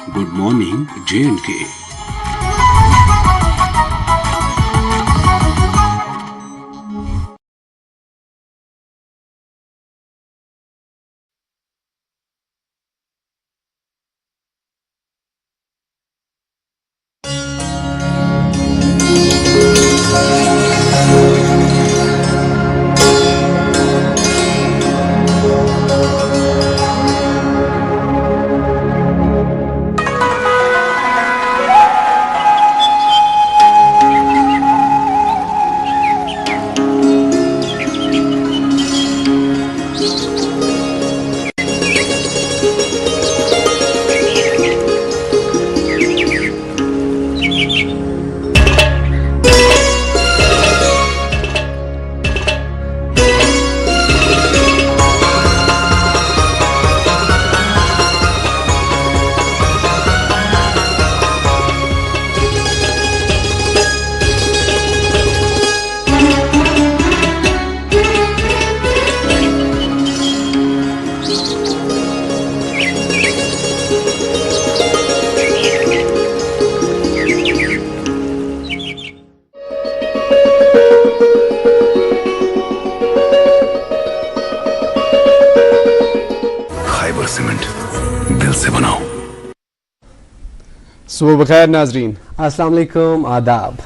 Good morning J&K। Cement दिल से बनाओ। सुबह बखैर नाजरीन, अस्सलाम वालेकुम, आदाब।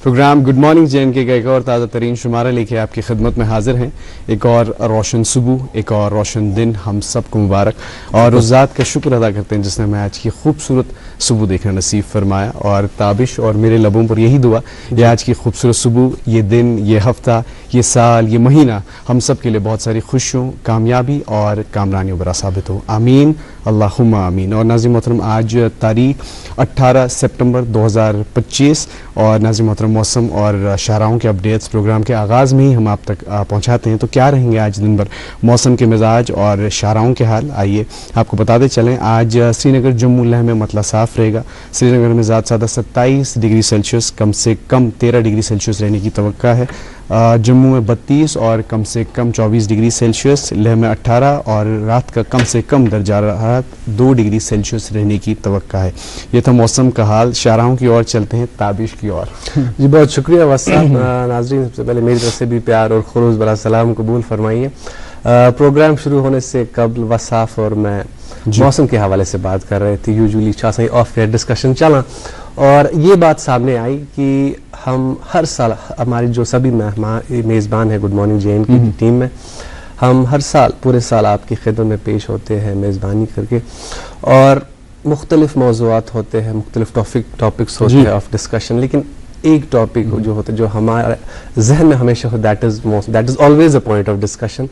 प्रोग्राम गुड मॉर्निंग J&K का एक और ताज़ा तरीन शुमारा लेके आपकी खिदमत में हाजिर हैं। एक और रोशन सुबह, एक और रोशन दिन हम सबको मुबारक, और उस ज़ात का शुक्र अदा करते हैं जिसने हमें आज की खूबसूरत सुबह देखना नसीब फरमाया। और ताबिश और मेरे लबों पर यही दुआ, ये आज की खूबसूरत सुबह, ये दिन, ये हफ्ता, ये साल, ये महीना हम सब के लिए बहुत सारी खुशियों, कामयाबी और कामरानियों भरा साबित हो। आमीन अल्लाहुम्मा आमीन। और नाज़रीन मोहतरम, आज तारीख 18 सितंबर 2025 और नाज़रीन मोहतरम, मौसम और शाहराओं के अपडेट्स प्रोग्राम के आगाज़ में ही हम आप तक पहुंचाते हैं। तो क्या रहेंगे आज दिन भर मौसम के मिजाज और शाहराओं के हाल, आइए आपको बताते चलें। आज श्रीनगर जम्मू लेह में मतला साफ रहेगा। श्रीनगर में ज़्यादा 27 डिग्री सेल्सियस, कम से कम 13 डिग्री सेल्सियस रहने की तवक्का है। जम्मू में 32 और कम से कम 24 डिग्री सेल्सियस, लेह में 18 और रात का कम से कम दर्जा राहत 2 डिग्री सेल्सियस रहने की तवक्का है। ये था मौसम का हाल। शाहराओं की ओर चलते हैं, ताबिश की ओर। जी बहुत शुक्रिया वसाफ। नाजरीन, सबसे पहले मेरी तरफ से भी प्यार और खुलूस भरा सलाम कबूल फरमाइए। प्रोग्राम शुरू होने से कबल वसाफ और मैं मौसम के हवाले से बात कर रहे थे। यूजुअली सही ऑफ एयर डिस्कशन चला और ये बात सामने आई कि हम हर साल, हमारी जो सभी मेज़बान हैं गुड मॉर्निंग J&K की टीम में, हम हर साल पूरे साल आपकी खिदमत में पेश होते हैं मेज़बानी करके, और मुख्तलिफ मौज़ूआत होते हैं, मुख्तलिफ टॉपिक्स होते हैं ऑफ डिस्कशन। लेकिन एक टॉपिक जो होता है जो हमारे जहन में हमेशा हो, that is always a point of discussion.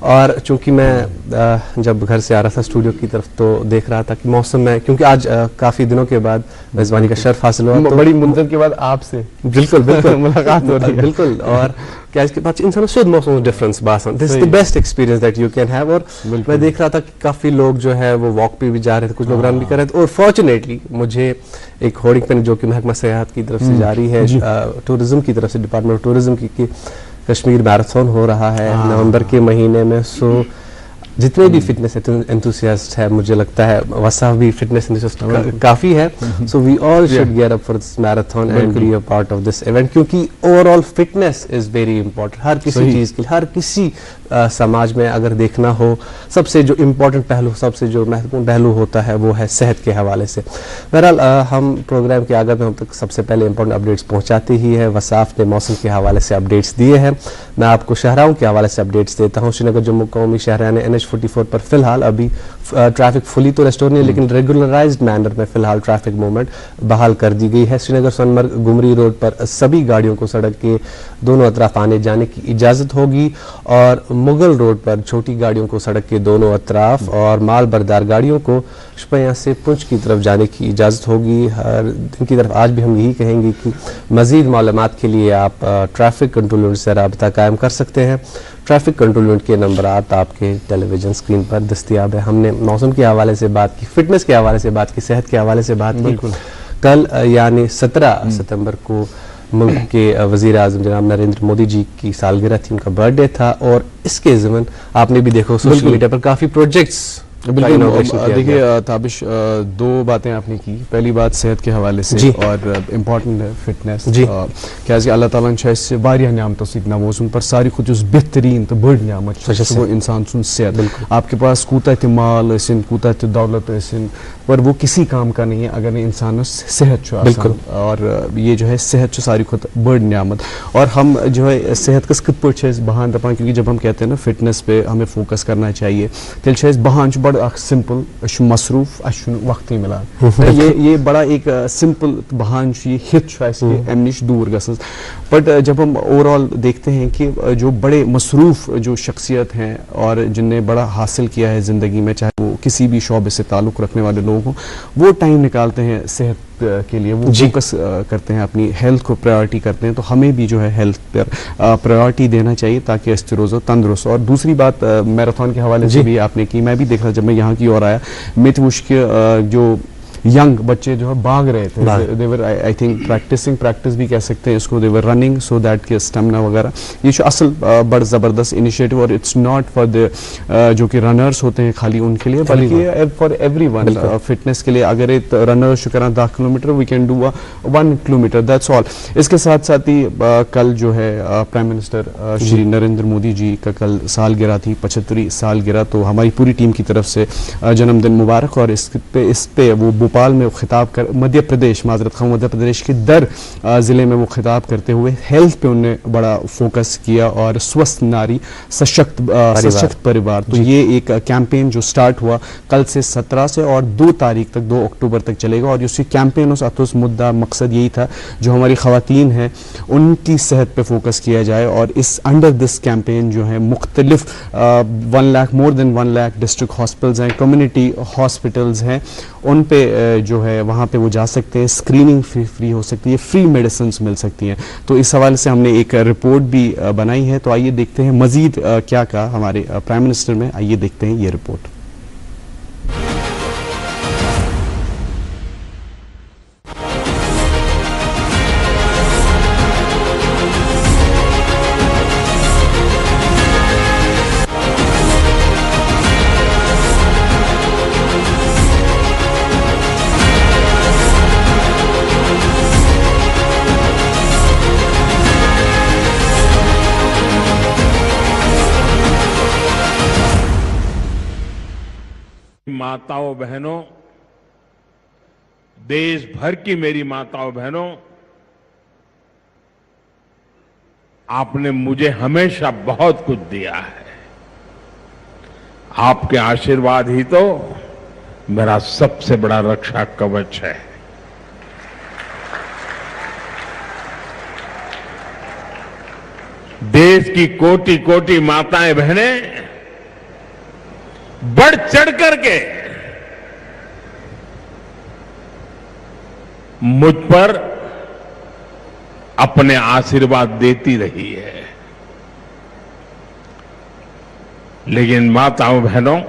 और चूंकि मैं जब घर से आ रहा था स्टूडियो की तरफ तो देख रहा था कि मौसम में, क्योंकि आज काफ़ी दिनों के बाद मेज़बानी का शर्फ हासिल हुआ, तो बड़ी मुद्दत के बाद आपसे बिल्कुल मुलाकात हो रही है। बिल्कुल। और क्या इसके बाद इंसान शुद्ध मौसम डिफरेंस बासन, this is the best experience that you can have. और मैं देख रहा था कि काफ़ी लोग जो है वो वॉक पे भी जा रहे थे, कुछ लोग रन भी कर रहे थे। और फॉर्चुनेटली मुझे एक होर्डिंग पेन जो कि महकमा सयाहत की तरफ से जारी है, टूरिज्म की तरफ से, डिपार्टमेंट ऑफ टूरिज्म की कश्मीर मैराथन हो रहा है नवंबर के महीने में। सो जितने भी फिटनेस एंथुसियास्ट है, मुझे लगता है वसाफ भी फिटनेस एंथुसियास्ट काफ़ी है। So we all should gear up for this marathon and be a part of this event, क्योंकि overall fitness is very important हर किसी चीज़ के लिए। हर किसी समाज में अगर देखना हो, सबसे जो इम्पोर्टेंट पहलू, सबसे जो महत्वपूर्ण पहलू होता है वो है सेहत के हवाले से। बहरहाल हम प्रोग्राम के आगे में हम तक सबसे पहले इंपॉर्टेंट अपडेट्स पहुंचाते ही है। वसाफ ने मौसम के हवाले से अपडेट्स दिए हैं, मैं आपको शाहराओं के हवाले से अपडेट्स देता हूँ। श्रीनगर जम्मू कौमी शाहरान NH44 पर फिलहाल अभी ट्रैफिक फुली तो रेस्टोर नहीं, लेकिन रेगुलराइज्ड मैनर में फिलहाल ट्रैफिक मूवमेंट बहाल कर दी गई है। श्रीनगर सोनमर्ग गुमरी रोड पर सभी गाड़ियों को सड़क के दोनों अतराफ आने जाने की इजाज़त होगी, और मुगल रोड पर छोटी गाड़ियों को सड़क के दोनों अतराफ और माल बरदार गाड़ियों को शुपियां से पुंछ की तरफ जाने की इजाज़त होगी। हर दिन की तरफ आज भी हम यही कहेंगे कि मज़ीद मालूमात के लिए आप ट्रैफिक कंट्रोल यूनिट से रब्ता कायम कर सकते हैं। ट्रैफिक कंट्रोल यूनिट के नंबरात आपके टेलीविजन स्क्रीन पर दस्तयाब है। हमने मौसम के हवाले से बात की, फिटनेस के हवाले से बात की, सेहत के हवाले से बात की। कल यानी 17 सितंबर को मुल्क के वज़ीर आज़म जनाब नरेंद्र मोदी जी की सालगिरह थी, उनका बर्थडे था। और इसके ज़मन आपने भी देखो सोशल मीडिया पर काफ़ी प्रोजेक्ट्स का inauguration किया देखिए गया। ताबिश, दो बातें आपने की। पहली बात सेहत के हवाले से जी। और इम्पॉर्टेंट है फिटनेस। जी। क्या अल्लाह ताला ने से वारियां नियामतों से नवाजुन पर सारी खुद बेहतरीन तो बड़ नियामत सही वो इंसान सुन सेहत। बिल्कुल। आपके पास कूता ते माल ऐसिन कूता ते दौलत ऐसिन, पर वो किसी काम का नहीं है अगर नहीं इंसान सेहत छो आसान। बिल्कुल। और ये जो है सेहत छो सारी खुद बड़ नियामत। और हम जो है सेहत कस कित पे बहान दपान, क्योंकि जब हम कहते हैं ना फिटनेस पे हमें फोकस करना चाहिए, तेल बहान बड़ सिंपल मसरूफ वक्त ही मिला। ये बड़ा एक सिंपल बहान ये हित अम नश दूर गस। बट जब हम ओवरऑल देखते हैं कि जो बड़े मसरूफ जो शख्सियत हैं और जिनने बड़ा हासिल किया है ज़िंदगी में, चाहे वो किसी भी शोबे से ताल्लुक़ रखने वाले लोग हों, वो टाइम निकालते हैं सेहत के लिए, वो फोकस करते हैं, अपनी हेल्थ को प्रायोरिटी करते हैं। तो हमें भी जो है हेल्थ पर प्रायोरिटी देना चाहिए ताकि अस्ते रोज़ तंदुरुस्त। और दूसरी बात मैराथन के हवाले से भी आपने की, मैं भी देख रहा जब मैं यहाँ की ओर आया, मित मुश्किल जो यंग बच्चे जो है भाग रहे थे, दे वर आई थिंक प्रैक्टिस भी कह सकते हैं इसको, दे वर रनिंग सो दैट कि स्टेमिना वगैरह। ये जो असल बड़ ज़बरदस्त इनिशिएटिव, और इट्स नॉट फॉर द जो कि रनर्स होते हैं खाली उनके लिए, बल्कि फॉर एवरीवन फिटनेस के लिए। अगर एक रनर शुक्राना 10 kilometre, we can do 1 kilometre, that's all. इसके साथ साथ ही कल जो है प्राइम मिनिस्टर श्री नरेंद्र मोदी जी का कल सालगिरह थी, 75वीं सालगिरह। तो हमारी पूरी टीम की तरफ से जन्मदिन मुबारक। और इस पे वो भोपाल में खिताब कर मध्य प्रदेश के दर ज़िले में वो खिताब करते हुए हेल्थ पे उन्होंने बड़ा फोकस किया, और स्वस्थ नारी सशक्त परिवार। तो ये एक कैंपेन जो स्टार्ट हुआ कल से 17 से और 2 तारीख तक, 2 अक्टूबर तक चलेगा। और इसी कैंपेन उस अतुस मुद्दा मकसद यही था जो हमारी ख़वातीन हैं उनकी सेहत पे फोकस किया जाए। और इस अंडर दिस कैंपेन जो है मुख्तलिफ 1 lakh, more than 1 lakh district hospitals हैं, कम्युनिटी हॉस्पिटल्स हैं, उन पे जो है वहाँ पे वो जा सकते हैं, स्क्रीनिंग फ्री हो सकती है, फ्री मेडिसिन मिल सकती हैं। तो इस हवाले से हमने एक रिपोर्ट भी बनाई है। तो आइए देखते हैं मजीद क्या कहा हमारे प्राइम मिनिस्टर में, आइए देखते हैं ये रिपोर्ट। माताओं बहनों, देश भर की मेरी माताओं बहनों, आपने मुझे हमेशा बहुत कुछ दिया है। आपके आशीर्वाद ही तो मेरा सबसे बड़ा रक्षा कवच है। देश की कोटि कोटि माताएं बहनें बढ़ चढ़ करके मुझ पर अपने आशीर्वाद देती रही है। लेकिन माताओं बहनों,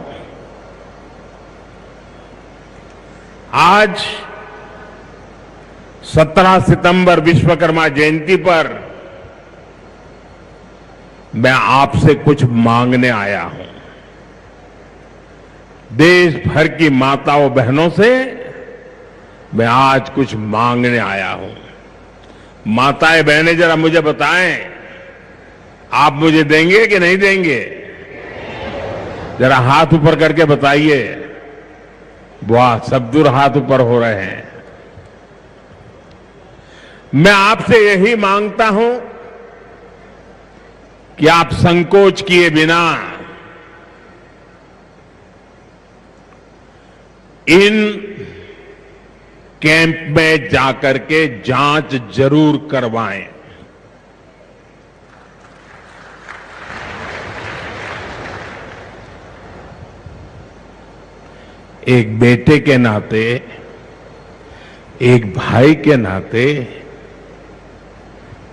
आज 17 सितंबर विश्वकर्मा जयंती पर मैं आपसे कुछ मांगने आया हूं। देश भर की माताओं बहनों से मैं आज कुछ मांगने आया हूं। माताएं बहनें जरा मुझे बताएं, आप मुझे देंगे कि नहीं देंगे? जरा हाथ ऊपर करके बताइए। वाह, सब दूर हाथ ऊपर हो रहे हैं। मैं आपसे यही मांगता हूं कि आप संकोच किए बिना इन कैंप में जाकर के जांच जरूर करवाएं। एक बेटे के नाते, एक भाई के नाते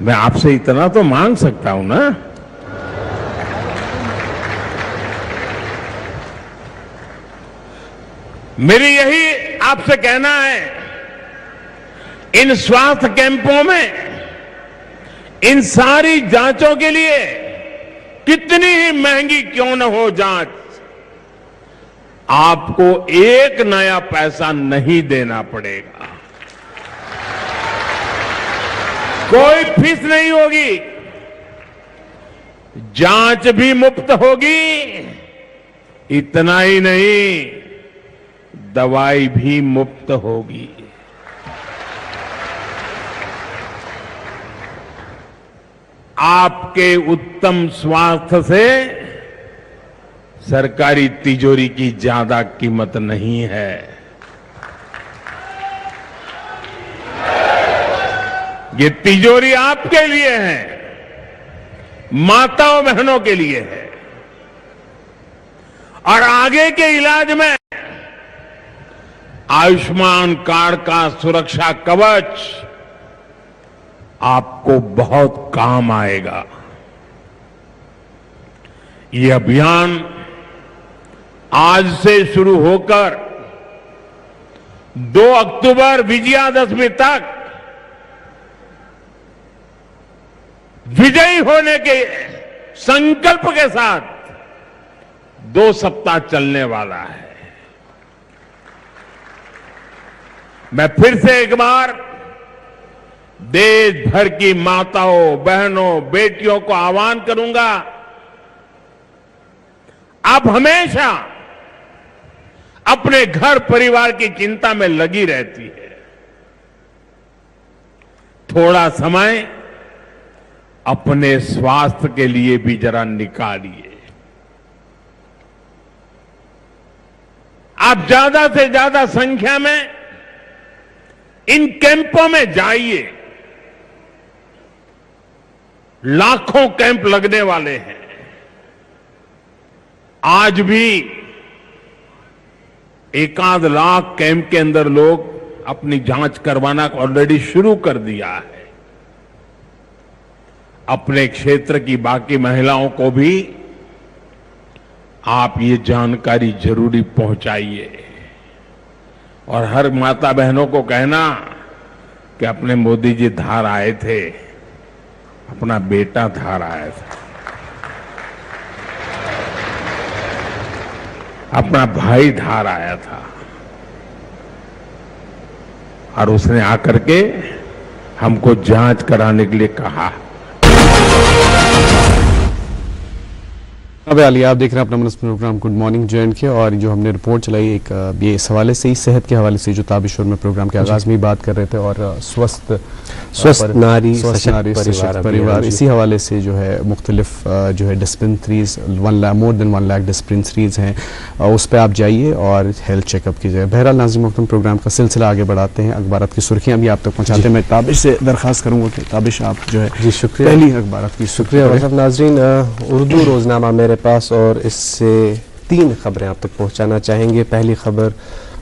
मैं आपसे इतना तो मांग सकता हूं ना। मेरी यही आपसे कहना है, इन स्वास्थ्य कैंपों में इन सारी जांचों के लिए कितनी ही महंगी क्यों न हो जांच, आपको एक नया पैसा नहीं देना पड़ेगा, कोई फीस नहीं होगी, जांच भी मुफ्त होगी, इतना ही नहीं दवाई भी मुफ्त होगी। आपके उत्तम स्वास्थ्य से सरकारी तिजोरी की ज्यादा कीमत नहीं है। ये तिजोरी आपके लिए है, माताओं बहनों के लिए है, और आगे के इलाज में आयुष्मान कार्ड का सुरक्षा कवच आपको बहुत काम आएगा। ये अभियान आज से शुरू होकर 2 अक्टूबर विजयादशमी तक विजयी होने के संकल्प के साथ 2 सप्ताह चलने वाला है। मैं फिर से एक बार देश भर की माताओं, बहनों, बेटियों को आह्वान करूंगा, आप हमेशा अपने घर परिवार की चिंता में लगी रहती है। थोड़ा समय अपने स्वास्थ्य के लिए भी जरा निकालिए। आप ज्यादा से ज्यादा संख्या में इन कैंपों में जाइए। लाखों कैंप लगने वाले हैं। आज भी 1 लाख कैंप के अंदर लोग अपनी जांच करवाना ऑलरेडी शुरू कर दिया है। अपने क्षेत्र की बाकी महिलाओं को भी आप ये जानकारी जरूरी पहुंचाइए, और हर माता बहनों को कहना कि अपने मोदी जी धार आए थे, अपना बेटा धार आया था, अपना भाई धार आया था, और उसने आकर के हमको जांच कराने के लिए कहा। अब आलिया, आप देख रहे हैं अपना मनस प्रोग्राम गुड मॉर्निंग जे.एंड.के, और जो हमने रिपोर्ट चलाई एक ये इस हवाले से ही, सेहत के हवाले से, जो ताबिशोर में प्रोग्राम के आगाज में ही बात कर रहे थे, और स्वस्थ नारी सशक्त परिवार, इसी हवाले से जो है मुख्तलिफ जो है dispensaries, more than 1 lakh dispensaries हैं, उस पर आप जाइए और हेल्थ चेकअप कीजिए। बहरहाल नाज़रीन मोहतरम, प्रोग्राम का सिलसिला आगे बढ़ाते हैं, अखबारात की सुर्खियाँ भी आप तक पहुँचाते हैं। मैं ताबिश से दरख्वास्त करूँगा कि ताबिश आप जो है, जी शुक्रिया, पहली अखबारात की शुक्रिया। मतलब नाजरीन, उर्दू रोजनामा मेरे पास, और इससे 3 खबरें आप तक पहुंचाना चाहेंगे। पहली खबर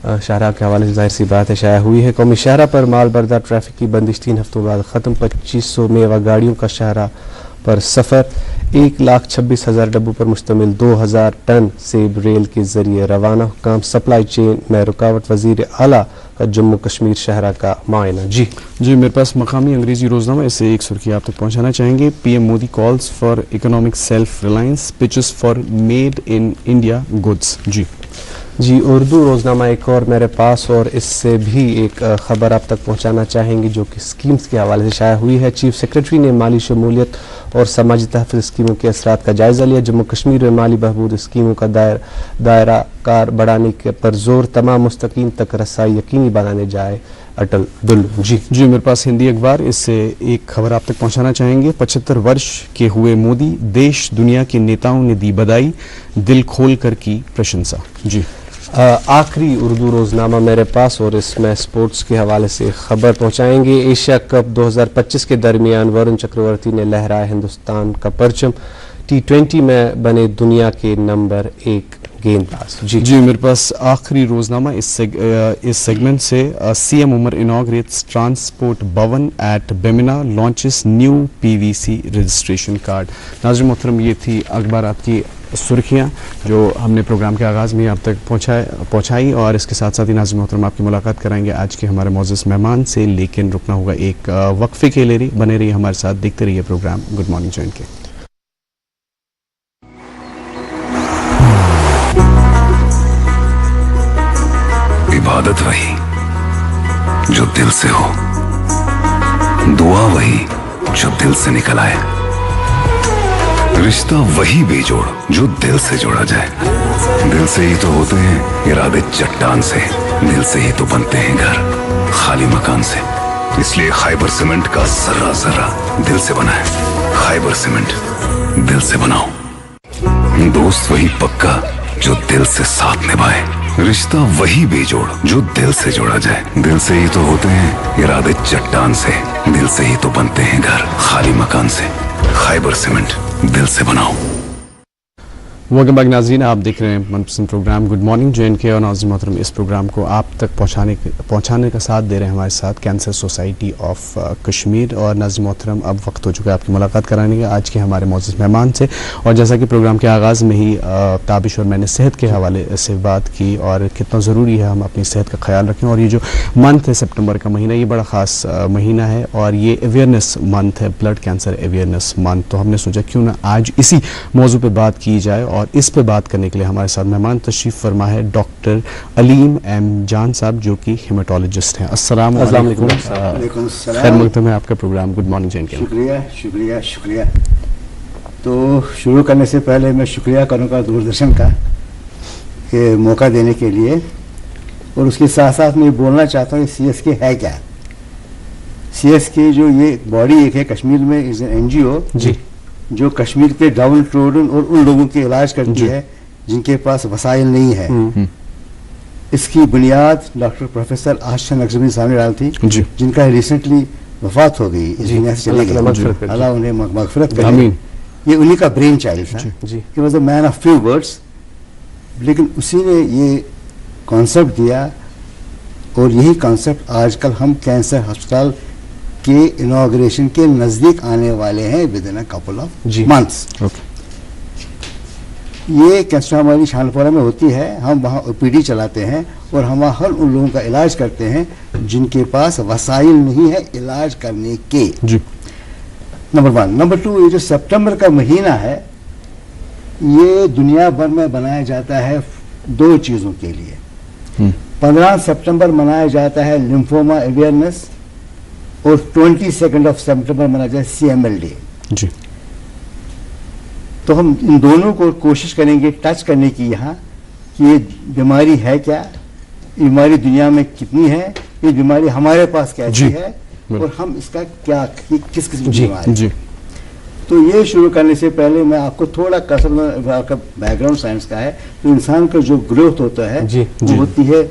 शाहराह के हवाले से जाहिर सी बात है शाया हुई है। कौमी शाहराह पर माल बरदार ट्रैफिक की बंदिश 3 हफ्तों बाद खत्म। 2500 मेवा गाड़ियों का शाहराह पर सफर। 1,26,000 डब्बों पर मुश्तमिल 2,000 टन सेब रेल के जरिए रवाना। हुकाम सप्लाई चेन में रुकावट। वजीर आला का जम्मू कश्मीर शाहराह का मुआयना। जी मेरे पास मकामी अंग्रेजी रोजनामा, इससे एक सुर्खी आप तक पहुंचाना चाहेंगे। PM Modi calls for economic self reliance, pitches for made in India goods. Zee Urdu रोजनामा एक और मेरे पास, और इससे भी एक खबर आप तक पहुंचाना चाहेंगे जो कि स्कीम्स के हवाले से शाया हुई है। चीफ सेक्रेटरी ने माली शमूलियत और समाजी तहफ़्फ़ुज़ स्कीमों के असरात का जायजा लिया। जम्मू कश्मीर में माली बहबूद स्कीमों का दायरा कार बढ़ाने के पर जोर। तमाम मुस्तकीन तक रसाई यकीनी बनाने जाए अटल दुल्लू। जी मेरे पास हिंदी अखबार, इससे एक खबर आप तक पहुंचाना चाहेंगे। 75 वर्ष के हुए मोदी, देश दुनिया के नेताओं ने दी बधाई, दिल खोल कर की प्रशंसा। जी आखिरी उर्दू रोजनामा मेरे पास, और इसमें स्पोर्ट्स के हवाले से खबर पहुंचाएंगे। एशिया कप 2025 के दरमियान वरुण चक्रवर्ती ने लहराया हिंदुस्तान का परचम। T20 में बने दुनिया के नंबर 1 गेंदबाज। जी मेरे पास आखिरी रोजनामा, इस सेगमेंट से CM Omar inaugurates transport Bhavan at Bemina, launches new PVC registration card. नाज़रीन मोहतरम, ये थी अखबारात की सुर्खियाँ जो हमने प्रोग्राम के आगाज़ में आप तक पहुँचाई, और इसके साथ साथ ही नाज़रीन मोहतरम आपकी मुलाकात कराएंगे आज के हमारे मौजूद मेहमान से, लेकिन रुकना होगा एक वक्फे के लिए। बने रहिए हमारे साथ, देखते रहिए प्रोग्राम गुड मॉर्निंग जे.एंड.के। जो दिल से हो, दुआ वही जो दिल से निकल आए, रिश्ता वही बेजोड़ जो दिल से जोड़ा जाए। दिल से ही तो होते हैं इरादे चट्टान से, दिल से ही तो बनते हैं घर खाली मकान से। इसलिए खाइबर सीमेंट का जर्रा जर्रा दिल से बना है। खाइबर सीमेंट, दिल से बनाओ। दोस्त वही पक्का जो दिल से साथ निभाए, रिश्ता वही बेजोड़ जो दिल से जोड़ा जाए। दिल से ही तो होते हैं इरादे चट्टान से, दिल से ही तो बनते हैं घर खाली मकान से। खाइबर सीमेंट, दिल से बनाओ। वेलकम बैक नाज़रीन, आप देख रहे हैं मनपसंद प्रोग्राम गुड मॉर्निंग JNK और नाज़रीन मोहतरम, इस प्रोग्राम को आप तक पहुंचाने का साथ दे रहे हैं हमारे साथ कैंसर सोसाइटी ऑफ कश्मीर। और नाज़रीन मोहतरम, अब वक्त हो चुका है आपकी मुलाकात कराने का आज के हमारे मौजूद मेहमान से। और जैसा कि प्रोग्राम के आगाज़ में ही ताबिश और मैंने सेहत के हवाले से बात की और कितना ज़रूरी है हम अपनी सेहत का ख्याल रखें। और ये जो मंथ है सितंबर का महीना, ये बड़ा ख़ास महीना है और ये अवेयरनेस मंथ है, ब्लड कैंसर अवेयरनेस मंथ। तो हमने सोचा क्यों ना आज इसी मौजू पर बात की जाए। और इस पे बात करने के लिए हमारे साथ मेहमान तशरीफ फरमा है डॉक्टर अलीम एम जान साहब, जो कि हेमाटोलॉजिस्ट हैं। अस्सलाम वालेकुम। खैर मकदम है आपका प्रोग्राम गुड मॉर्निंग JNK। शुक्रिया शुक्रिया शुक्रिया। तो शुरू करने से पहले मैं शुक्रिया करूँगा दूरदर्शन का कि मौका देने के लिए, और उसके साथ साथ मैं बोलना चाहता हूँ CSK है क्या। CSK जो ये बॉडी एक है कश्मीर में, इज एन NGO जी, जो कश्मीर के डाउन ट्रोडन और उन लोगों के इलाज करती है जिनके पास वसाइल नहीं है। इसकी बुनियाद डॉक्टर प्रोफेसर आशा नकवी साहब ने डाली थी, जिनका रिसेंटली वफात हो गई, इस दुनिया से चले गए, अल्लाह उन्हें मगफिरत करे। ये उन्हीं का ब्रेन चाइल्ड था। He was a man of few words, लेकिन उसी ने ये कॉन्सेप्ट दिया और यही कॉन्सेप्ट आजकल हम कैंसर अस्पताल के इनॉग्रेशन के नजदीक आने वाले हैं with in a couple of months. ये कैंसर हमारी शानपोरा में होती है, हम वहाँ OPD चलाते हैं और हम वहाँ हर उन लोगों का इलाज करते हैं जिनके पास वसाइल नहीं है इलाज करने के। नंबर 1। नंबर 2, ये जो सितंबर का महीना है ये दुनिया भर में बनाया जाता है 2 चीज़ों के लिए। 15 सितंबर मनाया जाता है लिम्फोमा अवेयरनेस और 22 सितंबर मनाया जाए CML डे। जी, तो हम इन दोनों को कोशिश करेंगे टच करने की यहाँ कि ये बीमारी है क्या, ये बीमारी दुनिया में कितनी है, ये बीमारी हमारे पास कैसी है और हम इसका क्या किस किस्म की बीमारी है। तो ये शुरू करने से पहले मैं आपको थोड़ा कसर बैकग्राउंड साइंस का है। तो इंसान का जो ग्रोथ होता है वो होती है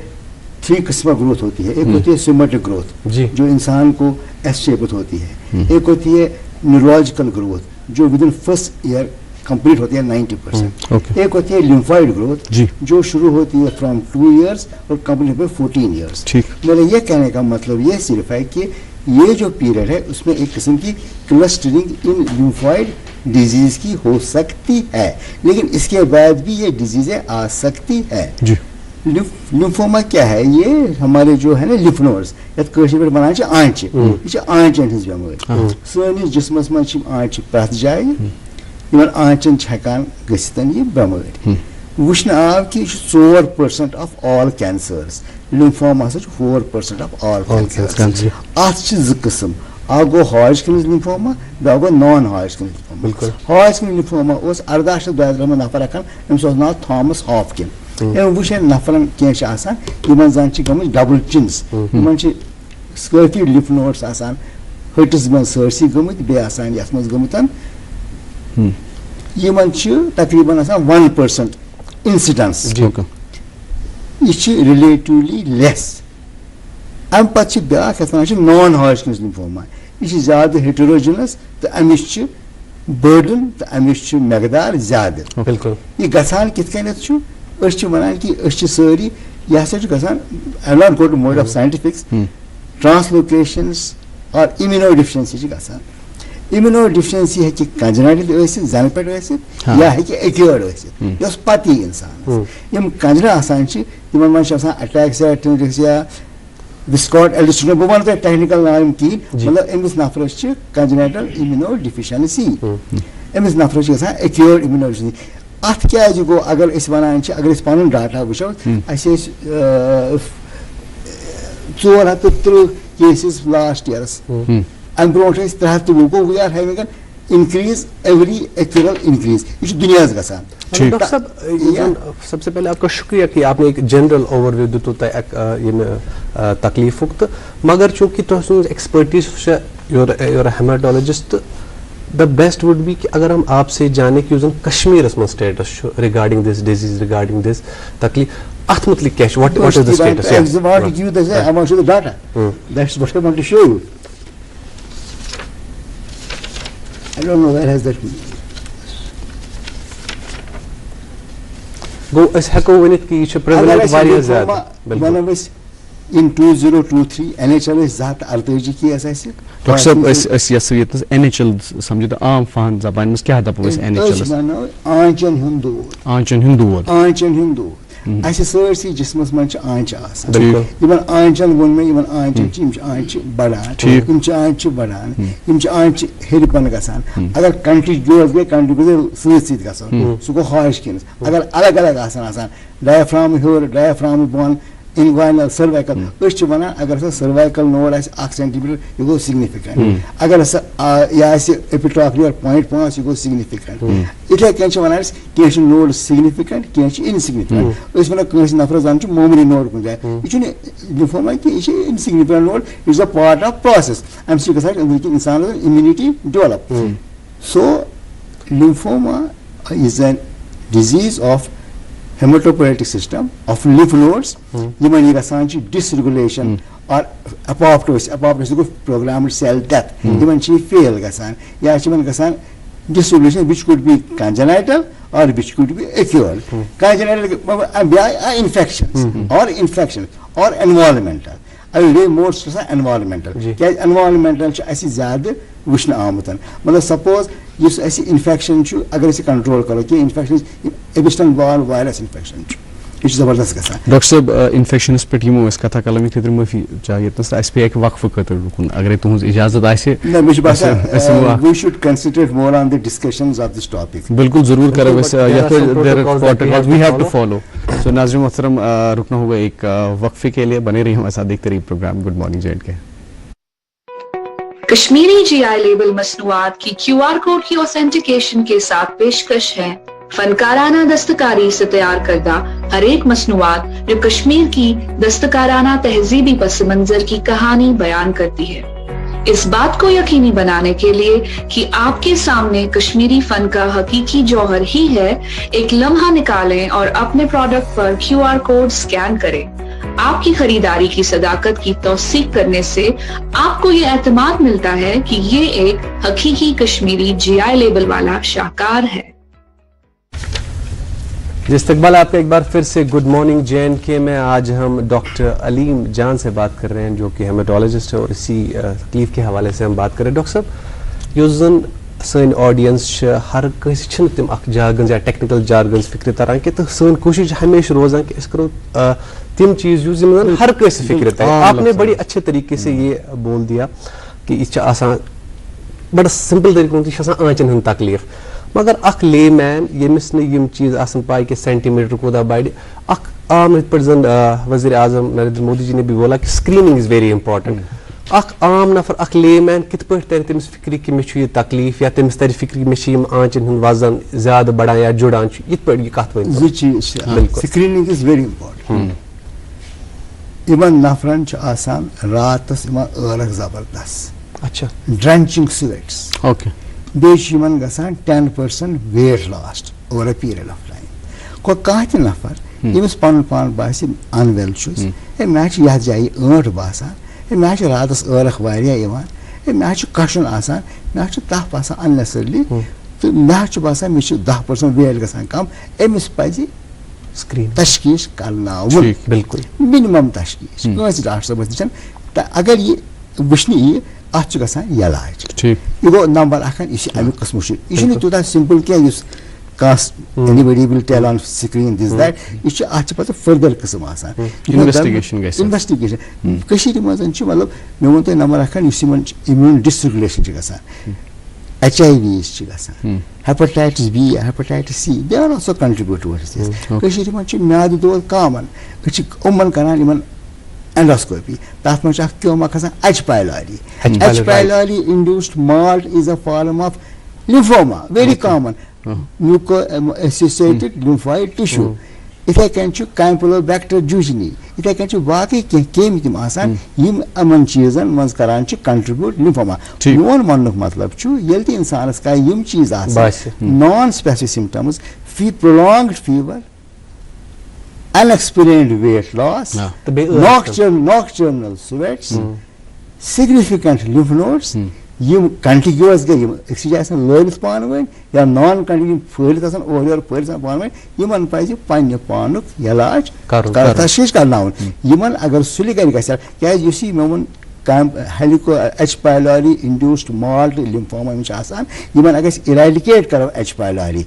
3 किस्म की ग्रोथ होती है। एक होती है सिमेट्रिक ग्रोथ जो इंसान को एस शेप होती है। एक होती है न्यूरोलॉजिकल ग्रोथ जो with in first year complete होती है 90%। एक होती है लिम्फॉइड ग्रोथ जो शुरू होती है फ्रॉम 2 इयर्स और कंप्लीट होती है 14 इयर्स। मेरा ये कहने का मतलब ये सिर्फ है कि ये जो पीरियड है उसमें एक किस्म की क्लस्टरिंग इन लिम्फॉइड डिजीज की हो सकती है, लेकिन इसके बाद भी ये डिजीजें आ सकती है। लिम्फोमा क्या है? ये हमारे जो है ना लिम्फ नोड्स कशर पे बनान आंच आंचन हज बेमारी सानिस जिस्मस मज आंच प्रथ जाए आंचन हेकान गसितन ये बेमारी वुचन आव कि 4% of all cancers lymphoma 4% of all cancers अत 2 किस्म अ गो हॉजकिन लिम्फोमा बे गो non Hodgkin lymphoma. Hodgkin lymphoma 1822 नफर रखान अम्स नाव थॉमस हॉपकिन वुचन नफरन कह जन गम डबल चिन्स स्कर्फी लिफ नोट्स हटिस मे सरसी गमित गमित तकरीबन 1% इंसिडेंस यह रिलेटिवली लेस। अम पे ब्या नॉन हॉजकिन लिम्फोमा यह ज्यादा हेटेरोजिनस तो अमिश बर्डन तो अमिश मकदार ज्यादा। बिल्कुल यह गसान कित वनान कि सारी यह आई नॉट गो टू मोड ऑफ साइंटिफिक्स ट्रांसलोकेशंस और इम्यूनो डिफिशिएंसी गसान। इम्यूनो डिफिशिएंसी है कि कंजनाइटल जन पे या है कि एक्यूर्ड यह पति इंसान यम कंजना तिमन मन अटैक्स या विस्कॉट एल्डिस्ट्रोन बह वन टेक्निकल नाम कहीं मतलब अमिस नफरस कंजनाइटल इम्यूनो डिफिशिएंसी अमिस नफरस एक्यूर्ड इम्यूनो डिफिशिएंसी। अत क्या गो अगर वनान अगर पन डाटा वो 430 cases last year. And brought us 320. We are having an increase every actual increase. It's दुनिया का सान. डॉक्टर साहब सबसे पहले आपका शुक्रिया कि आपने एक जनरल ओवरव्यू दिया ये तकलीफ तो मगर चूंकि तो expertise your haematologist the best would be कि अगर हम आपसे जाने कि कश्मीर में status regarding this disease regarding this तकलीफ अथ मतलब क्या what is the status I want to give you I want to show the data. That's what I want to show you. I don't know where has that गो अस हेको वनित कि ये prevalent वारिया ज्यादा बिल्कुल in 2023 NHL is that RTG की ऐसा है doctor साहब इस ये NHL समझो तो आम फहन जबान में क्या दपो इस NHL आंचन हिंदू ऐसे सर्सी जिसमें मन आंच आसान इवन आंचन वन में इवन आंचन आंच बढ़ान आंच हेरपन गसान अगर कंट्री जोस गए कंट्री गए सीत गसान सो गो हॉश किनस अगर अलग अलग आसान diaphragm here diaphragm bone inguinal cervical अगर cervical node 1 centimeter you go significant अगर epitrochlear 0.5 you go significant इतने कैंच वनास कैंच node significant कैंच insignificant इसमें कैंच नफर जानचु memory node कुछ है इचने lymphoma की इचे insignificant node is a part of process I'm saying that इंसान immunity develop so lymphoma is a disease of hematopoietic system of lymph nodes yiman irasanchi dysregulation or apoptosis go programmed cell death yiman chi fail gasan ya chiman gasan dysregulation which could be congenital or which could be acute congenital infections or environmental I will lay more stress on environmental क्या environmental ऐसी ज़्यादा वुश्न आमतन मतलब suppose ये ऐसी infection चु अगर इसे control करो कि infection Epstein Barr virus infection चु ये ज़बरदस्त कैसा डॉक्टर साहब infections पे टीमों इसका था कलमी थे तो मुझे चाहिए तो इस पे एक वक्फ करते रुकूं अगर तुम इजाज़त आए से ना मुझे बात we should concentrate more on the discussions of this topic बिल्कुल ज़रूर करें वैसे या तो protocols we have to follow so नाज़रीन मोहतरम रुकना होगा एक वक्फे के लिए बने रहिए हमारे साथ देखते रहिए प्रोग्राम गुड मॉर्निंग जेड के कश्मीरी GI लेबल मसनूआत की QR कोड की ऑथेंटिकेशन के साथ पेशकश है फनकाराना दस्तकारी से तैयार करदा हर एक मसनूआत जो कश्मीर की दस्तकाराना तहजीबी पस मंजर की कहानी बयान करती है इस बात को यकीनी बनाने के लिए कि आपके सामने कश्मीरी फन का हकीकी जौहर ही है एक लम्हा निकालें और अपने प्रोडक्ट पर QR कोड स्कैन करें आपकी खरीदारी की सदाकत की तौसीक करने से आपको ये एतमाद मिलता है कि ये एक हकीकी कश्मीरी GI लेबल वाला शाहकार है इस्तकबाल आपका एक बार फिर से गुड मॉर्निंग JNK में आज हम डॉक्टर अलीम जान से बात कर रहे हैं जो कि हेमाटोलॉजिस्ट है और इसी तकलीफ के हवाले से हम बात कर रहे हैं डॉक्टर साहब युस जन सन ऑडियंस हर कहीं तम जार्गन्स या टेक्निकल जार्गन्स फिक्र तरह कि तो सन कोशिश हमेशा रोजान कि करो तम चीज यूज हर कहीं फिक्र तरह आपने बड़ी अच्छे तरीके से ये बोल दिया कि यह बड़ा सिंपल तरीके आंचन हंद तकलीफ मगर अख ले मैन यमिस यम चीज पाई कि सेंटीमीटर कोदा बढ़ आम जन वज़ीर आज़म नरेंद्र मोदी जी ने भी बोला कि स्क्रीनिंग इज वेरी इंपॉर्टेंट आम नफर ले मैन कित तर तमिस फिक्र कि मे तकलीफ या तमिस तर फिक्र मे आंचन हंद वजन ज्यादा बढ़ान या जुड़ान ये कत screening is very important even नफरन रात जबरदस्त अच्छा ड्रेंचिंग स्वेट्स ओके बेशिमन गसान 10% weight loss over a period of time को कह नफर यमिस पान बासी अनवेल ए मे यह जाए ٲठ बासान ए मे रात ٲरख वारिया मे कशन आसान मे तफ आसान अननेसेसरली तो मे बासान मे 10% वेट गसान कम अमिस पज स्क्रीन तशखीस करना बिल्कुल मिनिमम तशखीस डॉक्टर साहब नश अगर ये वुश्न यी अत गसान इलाज यह गो नंबर अमि कस्म यह तूत सिंपल क्या anybody will tell on screen this that यह पे फर्दर किस्म इन्वेस्टिगेशन मतलब मे वो तुम number immune dysregulation HIV hepatitis B hepatitis C they are also contribute towards this म्याद दौद कॉमन अमन करान endoscopy. That much actioma H. pylori. H. pylori, H. pylori induced MALT is a form of lymphoma, very common. Muco-associated lymphoid tissue. Ithe kanchu Campylobacter jejuni. Ithe kanchu baki came tim asan yim aman cheezan mans karan chu contribute lymphoma. Yon manuk matlab chu yelti insanas ka yim cheez asan non-specific symptoms, prolonged fever, unexplained weight loss, nocturnal sweats, significant lymph nodes, yim contiguous ga yim exercise loyal span ya non contiguous further over further span yiman paisi panya panuk yalaj kartashish karnaun yiman agar suli ga gasar kya you see memon helico H. pylori induced MALT lymphoma which asan yiman agar eradicate karo H. pylori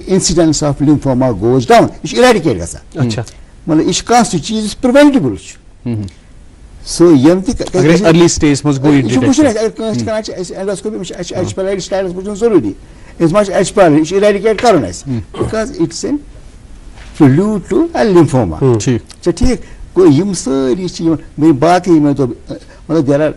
incidence of lymphoma goes down. Ish eradicate gasa. अच्छा. मतलब ish constitute is preventable. So yamti early stage must go into endoscopy H. pylori status bujun zaruri. As much H. pylori ish eradicate karonas because it's a prelude to a lymphoma. ठीक. So ठीक कोई यम सारी चीज़ मेरी बात ही में तो मतलब there are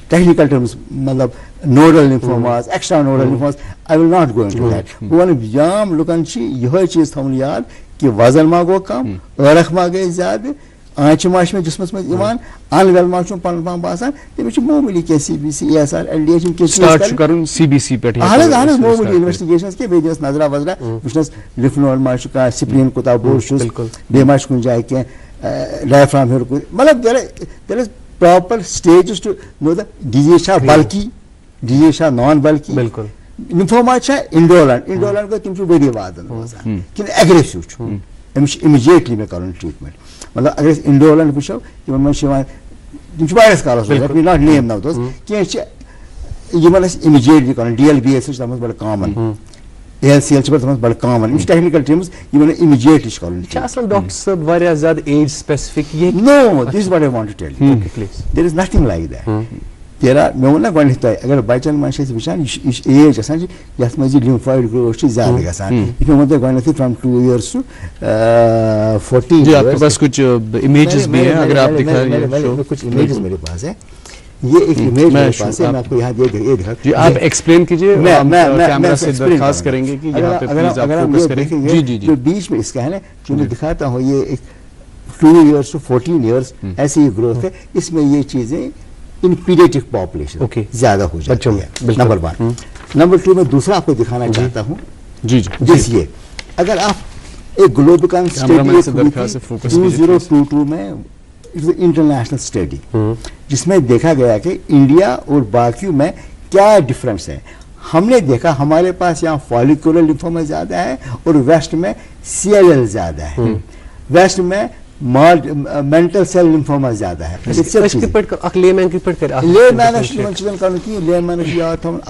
technical terms मतलब nodal lymphomas, extra nodal lymphomas. I will not go into that. One जाम लोगों ची यह चीज़ थमन याद कि वजन मागो कम, रख मागे ज़्यादा, आँच माश में जिस्म में ईमान, अनवेल माश में पन बासान, ते में मोमली के CBC, ESR, LDH के start करूँ CBC पे ठीक है। हाले मोमली investigations के बेजस नजरा वजरा, विशेष lymph node माश का spleen को ता बोर्शुस, बेमाश कुन जाए के diaphragm here को, मतलब there is proper stages to know the disease है bulky, disease है non bulky, बिल्कुल lymphoma है indolent को तुम जो बड़ी बात है ना कि aggressive चु immediately में करूँ treatment मतलब अगर indolent पूछो कि मैं शिवाय तुम जो वायरस का let me not name now those कि ये मतलब immediately करूँ DLBS which is very common ALCL which is very common in technical terms ये मतलब immediately करूँ क्या असल डॉक्टर साहब वारिया ज़्यादा age specific ये no this is what I want to tell you okay please there is nothing like that तेरा मैं उन्हें कौन लिखता है अगर बाइचन मानसिक विचार इस एज ऐसा जी जैसे मुझे lymphoid growth से ज़्यादा कैसा इसमें मतलब कौन लिखती from 2 years to 14 जी आपके पास कुछ images भी हैं अगर आप दिखा रहे कुछ images मेरे पास है ये एक इमेज मेरे पास है मैं आपको यहाँ ये दिखा जी आप एक्सप्लेन कीजिए मैं कैमरा से दरखास्त करेंगे कि यहाँ पे प्लीज आप फोकस करें जी जी जो बीच में इसका है ना जो मैं दिखाता हूँ ये एक 2 years to 14 years ऐसी ये ग्रोथ है इसमें ये चीजें इन पीडियाट्रिक पॉपुलेशन ज्यादा हो जाती है नंबर 1 नंबर 2 मैं दूसरा आपको दिखाना चाहता हूँ जी जी देखिए अगर आप एक ग्लोबल स्टडी 2022 में इंटरनेशनल स्टडी जिसमें देखा गया कि इंडिया और बाकी में क्या डिफरेंस है हमने देखा हमारे पास यहाँ फॉलिकुलर लिम्फोमा ज्यादा है और वेस्ट में CLL ज्यादा है वेस्ट में मेंटल सेल लिम्फोमा ज्यादा है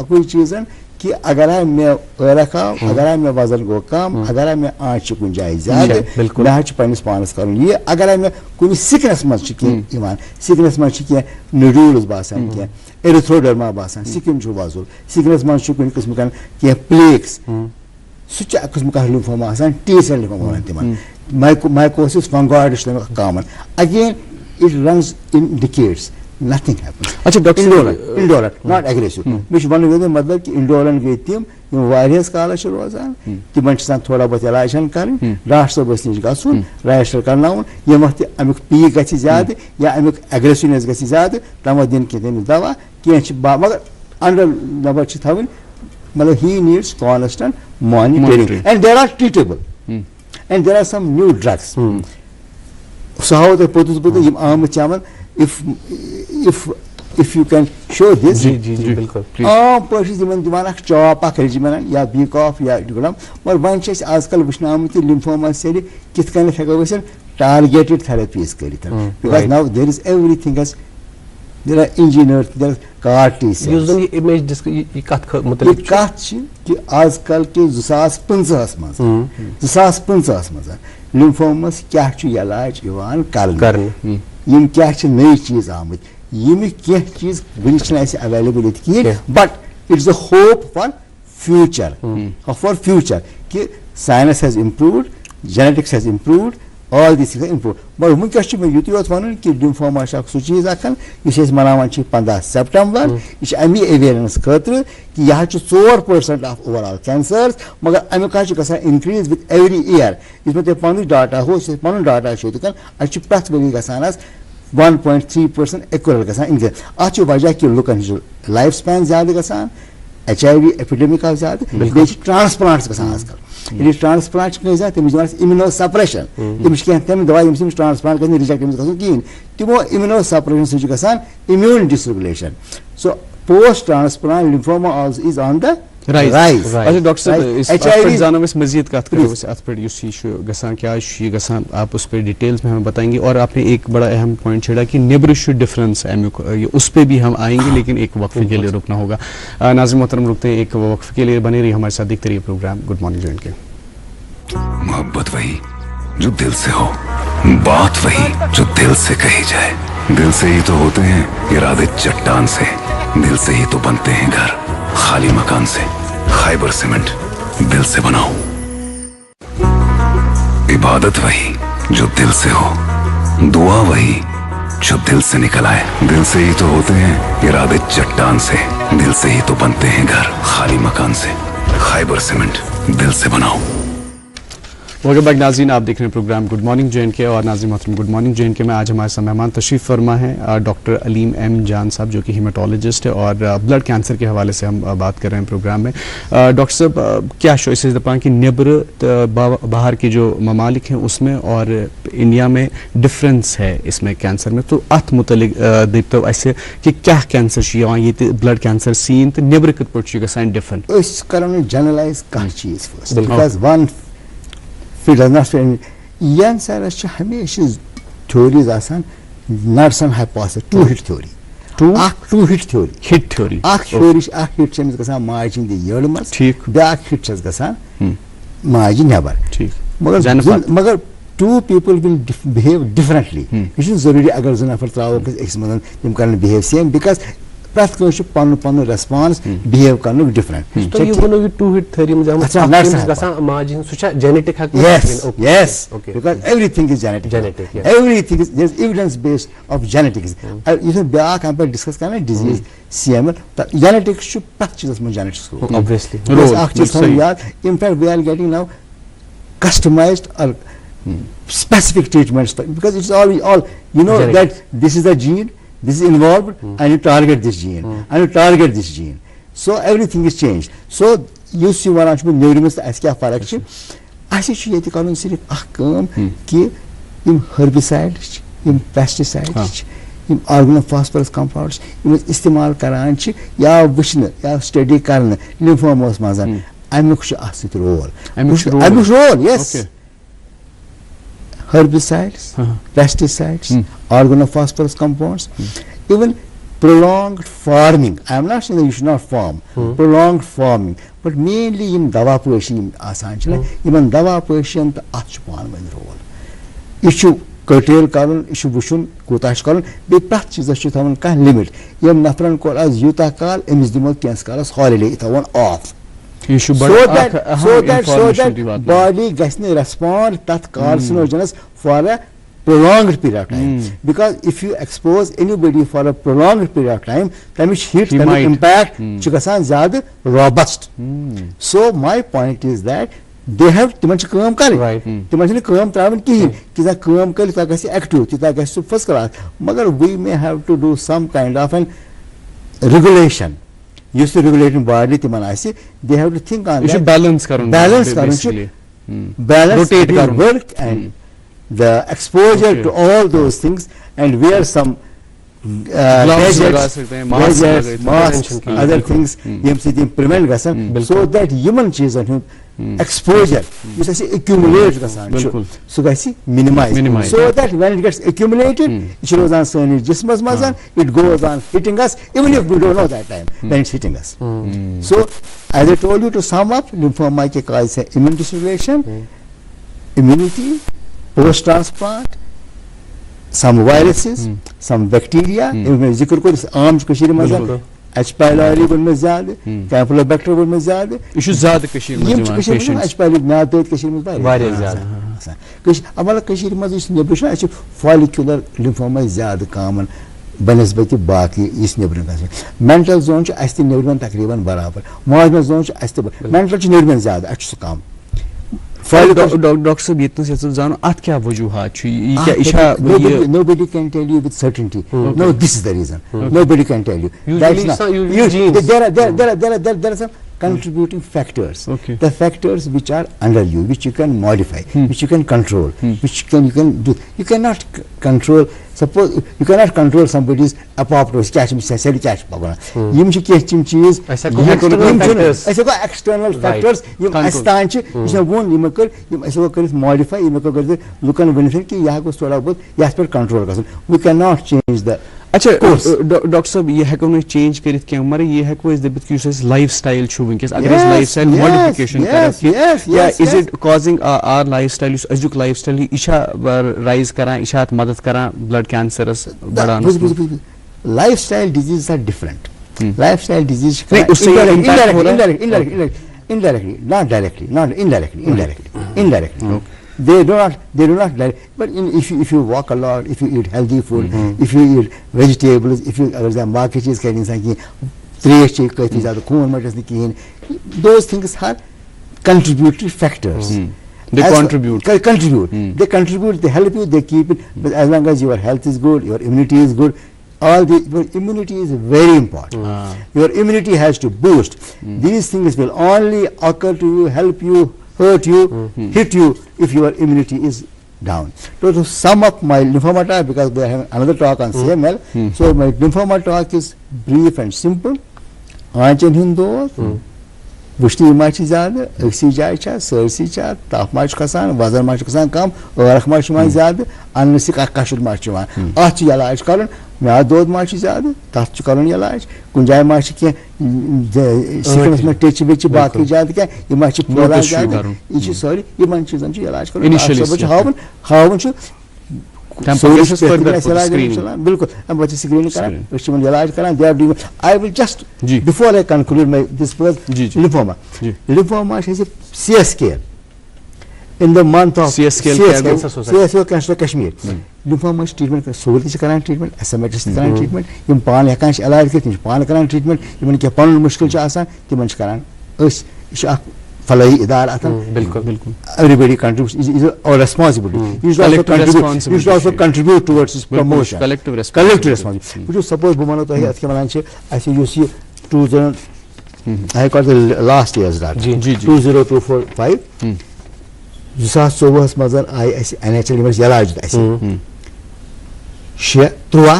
कोई चीज कि अगर मैं रखा अगर मैं वजन गो कम अगर मैं आँच गुंजाइश ज्यादा मैं पन्निस पानस करूँ ये अगर मैं कुछ सिकनेस मज इमान सिकनेस मज नोड्यूल्स बासान क्या एरिथ्रोडर्मा बासान सिकम वजूल सिकनेस मज कुछ किस्म क्या प्लेक्स सह किस्म का लिम्फोमा T cell लिम्फोमा तिमान mycosis fungoides common again it runs in decades nothing happens अच्छा डॉक्टर indolent not aggressive मिश वन वे मतलब कि indolent गई तिम वारियस काल छ रोजान तिमन छ थोड़ा बहुत इलाज करन डॉक्टर साहब निश गसुन रजिस्टर करनाउन ये वक्त अमिक पीक गछि ज्यादा या अमिक एग्रेसिवनेस गछि ज्यादा तम दिन के दिन दवा के मगर अंडर नंबर छ थवन मतलब he needs constant monitoring and they are treatable and there are some new drugs so how the produce yim am chaman if you can show this जी जी जी बिल्कुल पर्सिस दिमान दिमान अख चॉप अख रेजिमेन या beak of या गुलाम और one छ आजकल वुश्नाम ते lymphoma से कित कन हेको वसन टारगेटेड थेरेपीज करित because now there is everything as there are engineers there are CAR T cells usually image जिसको ये कत मतलब ये कत छ कि आजकल के 2015 मज 2015 मज लिम्फोमस क्या छ इलाज इवान करने यम क्या छ नई चीज आमत यम क्या चीज वुन अवेलेबिलिटी की but it's a hope for future कि science has improved genetics has improved all these things improve. But वुनकस मैं युत योत वन कि लिम्फोमा सो चीज मनावान 15 सितंबर यह अमी अवेयरनेस खतर कि यह 4% ऑफ ओवरऑल कैंसर्स मगर अमुक गसान इंक्रीज विथ एवरी ईयर इस पे पन डाटा हो पन डाटा अच्छे प्रथ वरी गसान 1.3% इक्वल गसान इंक्रीज अत वजह कि लुकन लाइफ स्पैन ज्यादा गसान HIV एपिडेमिक आव ज्यादा बे ट्रांसप्लांट्स गसान आजकल ये ट्रांसप्लांट तमिस इम्यूनो सप्रेशन तमिस तम दवा ट्रांसप्लांट कर रिजेक्ट कहें तमो इम्यूनो सप्रेशन सह immune dysregulation so post transplant lymphoma is on the rise अच्छा डॉक्टर साहब इस HIV जानो मजीद कत करो अत पे क्या आप उस पर डिटेल्स में हमें बताएंगे और आपने एक बड़ा अहम पॉइंट छेड़ा कि नेबरिश डिफरेंस उस पर भी हम आएंगे लेकिन एक वक्फे के लिए रुकना होगा। नाज़रीन मोहतरम रुकते हैं एक वक्फे के लिए, बने रही हमारे साथ देखते रहिए प्रोग्राम गुड मॉर्निंग जॉइन के। मोहब्बत वही जो दिल से हो, बात वही जो दिल से कही जाए। दिल से ही तो होते हैं इरादे चट्टान से, दिल से ही तो बनते हैं घर खाली मकान से। खाइबर सीमेंट दिल से बनाओ। इबादत वही जो दिल से हो, दुआ वही जो दिल से निकल आए। दिल से ही तो होते हैं इरादे चट्टान से, दिल से ही तो बनते हैं घर खाली मकान से। खाइबर सीमेंट दिल से बनाओ। वेलकम बैक नाज़रीन, आप देख रहे हैं प्रोग्राम गुड मॉर्निंग जॉइन के और नाज़रीन मोहतरम गुड मॉर्निंग जॉइन के में आज हमारे साथ मेहमान तशरीफ़ फरमा है डॉक्टर अलीम एम जान साहब जो कि हीमाटोलॉजिस्ट है और ब्लड कैंसर के हवाले से हम बात कर रहे हैं प्रोग्राम में। डॉक्टर साहब क्या चॉइसेस दपा कि नेबर बाहर की जो ममालिक हैं उसमें और इंडिया में डिफरेंस है इसमें कैंसर में, तो अत मुतलिक दो ऐसे कि क्या कैंसर ये ब्लड कैंसर सीन तो नेबर कत पे डिफरेंट जनरलाइज कह चीज बिकॉज वन फिट यंसरस हमेशा थ्योरीज नर्सन hypothesis two hit theory hit theory गसान माज हिंद यड़ मज ब्या हिट गसान माज नबर मगर two people will behave differently यह जरूरी अगर जो नफर त्रो अक्स मज तम कर बिहेव सेम बिकॉज प्रत पन पन रेस्पॉन्स बिहेव कर डिफरेंट। तो ये वो टू हिट थ्योरी में genetic yes because everything is genetic everything is there's evidence based of genetics you know back हम पर डिस्कस करना डिजीज CML genetics छु प्रत चीज में genetics obviously याद in fact we are getting now customized or specific treatments because it's all you know genetic. That this is a gene, this is involved and you target this gene and you target this gene, so everything is changed. So you see one of neuromus as क्या फर्क छ ऐसे छ ये करूँ सिर्फ अहम कि इन herbicides इन pesticides इन organophosphoras compounds इन इस्तेमाल करान छ या वुचन या स्टडी करन लिम्फोमास मजन अमुक छ आसित role yes herbicides pesticides organophosphoras compounds even prolonged farming. I am not saying that you should not farm prolonged farming but mainly in dawa poshi asan chla even dawa poshi and achpan mein role issue curtail karun issue bushun kotash karun be prat chiz chu thavan ka limit yem nafran kol az yuta kal emis dimot kens kalas holiday thavan off so that body gets respond that carcinogenous for a prolonged period of time because if you expose anybody for a prolonged period of time then which heat can impact chikasan zyada robust so my point is that they have timan काम करे timan काम traven ki किसा काम करे ता कैसे active ता कैसे first class मगर we may have to do some kind of an regulation used to regulating body timan aise they have to think on that balance rotate work and the exposure to all those things and wear some gadgets, masks, other things prevent gasan so that human cheese and exposure you say accumulate gasan so guys minimize so that when it gets accumulated it goes on so it goes on hitting us even if we don't know that time then it's hitting us so as I told you to sum up lymphoma ke cause hai immune dysregulation immunity post transplant some viruses some bacteria इनमें जिक्र को आम कशीर में H. pylori में ज़्यादा कैम्फिलोबैक्टर में ज़्यादा issue ज़्यादा कशीर में H. pylori म्याद कशीर में वारियर ज़्यादा आसान अमल मज नबर फॉलिकुलर लिम्फोमा ज़्यादा कॉमन बनस्बत बाकी नबर मेंटल जोन नबरन तकरीबन बराबर माजमा जोन मेंटल नबरन ज़्यादा सह कम डॉक्टर साहब ये जानो अत क्या वजूहात nobody can tell you with certainty no this is the reason nobody can tell you there are some contributing factors the factors which are under you which you can modify which you can control which you can do you cannot control suppose you cannot control somebody's apoptosis catch yim cheez external factors yim astanch yim won yim kar modify yim kar lukan benefit ki yaha ko thoda bahut yas per control kasun we cannot change the अच्छा doctor साहब ये हेको न change करित के मगर ये हेको इस दबित कि इस लाइफस्टाइल छु वंकस अगर इस लाइफस्टाइल मॉडिफिकेशन करत या is it causing our lifestyle इस अजुक लाइफस्टाइल इशा राइज करा इशात मदद करा ब्लड कैंसरस बढ़ान lifestyle diseases are different lifestyle diseases indirectly they do not but if you walk a lot if you eat healthy food if you eat vegetables if you agar market चीज कर इंसान की त्रेश चीज कहीं ज़्यादा खून मटस नहीं की those things are contributory factors they contribute they help you they keep it but as long as your health is good your immunity is good your immunity is very important your immunity has to boost these things will only occur to you help you hurt you hit you if your immunity is down to sum up my lymphoma because we have another talk on CML so my lymphoma talk is brief and simple aanchen hindo वुश्ती माच ज़्यादा अक्सी जाय Cersei ताप माच खसान वजन माच खसान कम र्ख माच ज़्यादा अन्न से कशुर माच अत इलाज कर म्याद दोद माच ज़्यादा तथ कर इलाज कुन जाय माच कस में टेच बेच बाकी ज्यादा क्या फैलान ज्यादा यह सारी इन चीजन इलाज कर हावन बिल्कुल स्क्रीनिंग कर इलाज कर I will just before I conclude my this lymphoma lymphoma CSK in the month of CSK Cancer Kashmir lymphoma treatment सहूलत करान treatment SMH करान treatment यम पान हेकान इलाज कर पान करान treatment यमन के पन मुश्किल आसान तिमन करान फलाई इदार बिल्कुल बिल्कुल everybody contributes is our responsibility you should also contribute towards its promotion collective responsibility which is suppose bumano to at ke manan che as you see 2000 I got the last year's data 20245 2024 mazar I NHL image yalaj aise she trua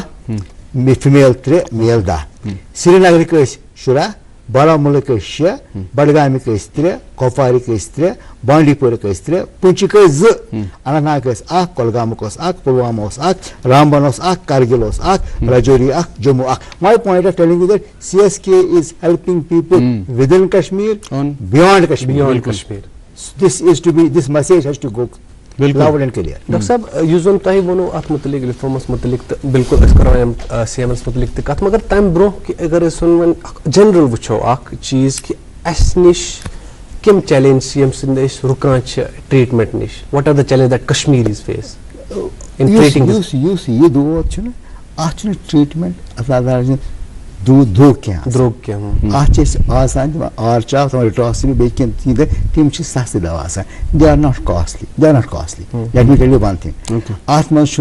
female 3 male da Srinagar ke shura Baramulla के 6 बडगामी के 3 कोफारी के 3 बांडीपुर के 3 पुंछ के 2 अनंतनाग के 8 कोलगाम के 8 पुलवामा के 8 रामबन के 8 कारगिल के 8 Rajouri 8 Jammu 8 my point of telling you that CSK is helping people within Kashmir beyond Kashmir this is to be this message has to go loud and clear doctor साहब यूजन तही वनो अत मुतलिक लिम्फोमस मुतलिक बिल्कुल अस करो हम CML मुतलिक त कत मगर तम ब्रो कि अगर सुन जनरल वुचो अख चीज कि अस निश किम चैलेंज यम सिंदेश रुकान छ ट्रीटमेंट निश what are the challenge that Kashmiris face in treating this you see ये दो छ अच ट्रीटमेंट असादार दूध क्या आसान आर्चा टॉक्सिन तम सस्त दवा they are not costly let me tell you one thing अत मज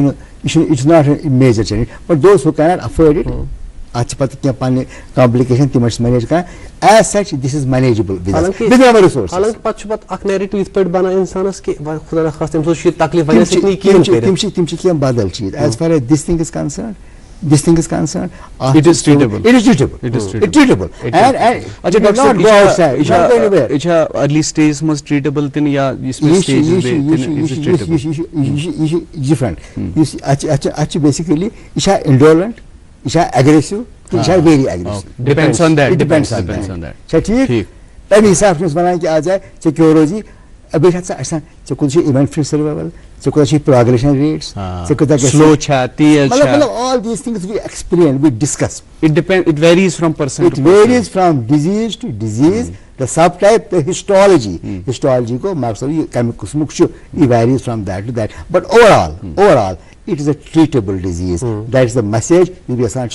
it's not major challenge but those who can not afford it अत पे पे कॉम्प्लिकेशन तम मैनेज कर as such this is manageable with our resources हालांकि पत narrative इत पे बना इंसानस के खुदा खास तम सो तकलीफ वजह से नहीं किन तम बदल चीज as far as this thing is concerned it is treatable and अच्छा डॉक्टर साहब go outside इछा early stage में treatable tin या इसमें stages different you see अच्छा basically इछा indolent इछा aggressive इछा very aggressive depends on that अच्छा ठीक तभी हिसाब से बनाए कि आ जाए सिक्योरिटी अभी ऐसा कुछ इवेंट फ्री सर्वाइवल कुछ प्रोग्रेशन रेट्स कुछ स्लो छाती है मतलब all these things we explain we discuss it varies from person it varies from disease to disease the subtype, the histology को maximum kamukusmukchu it varies from that to that. But overall, it is a treatable disease. That is the message. We are saying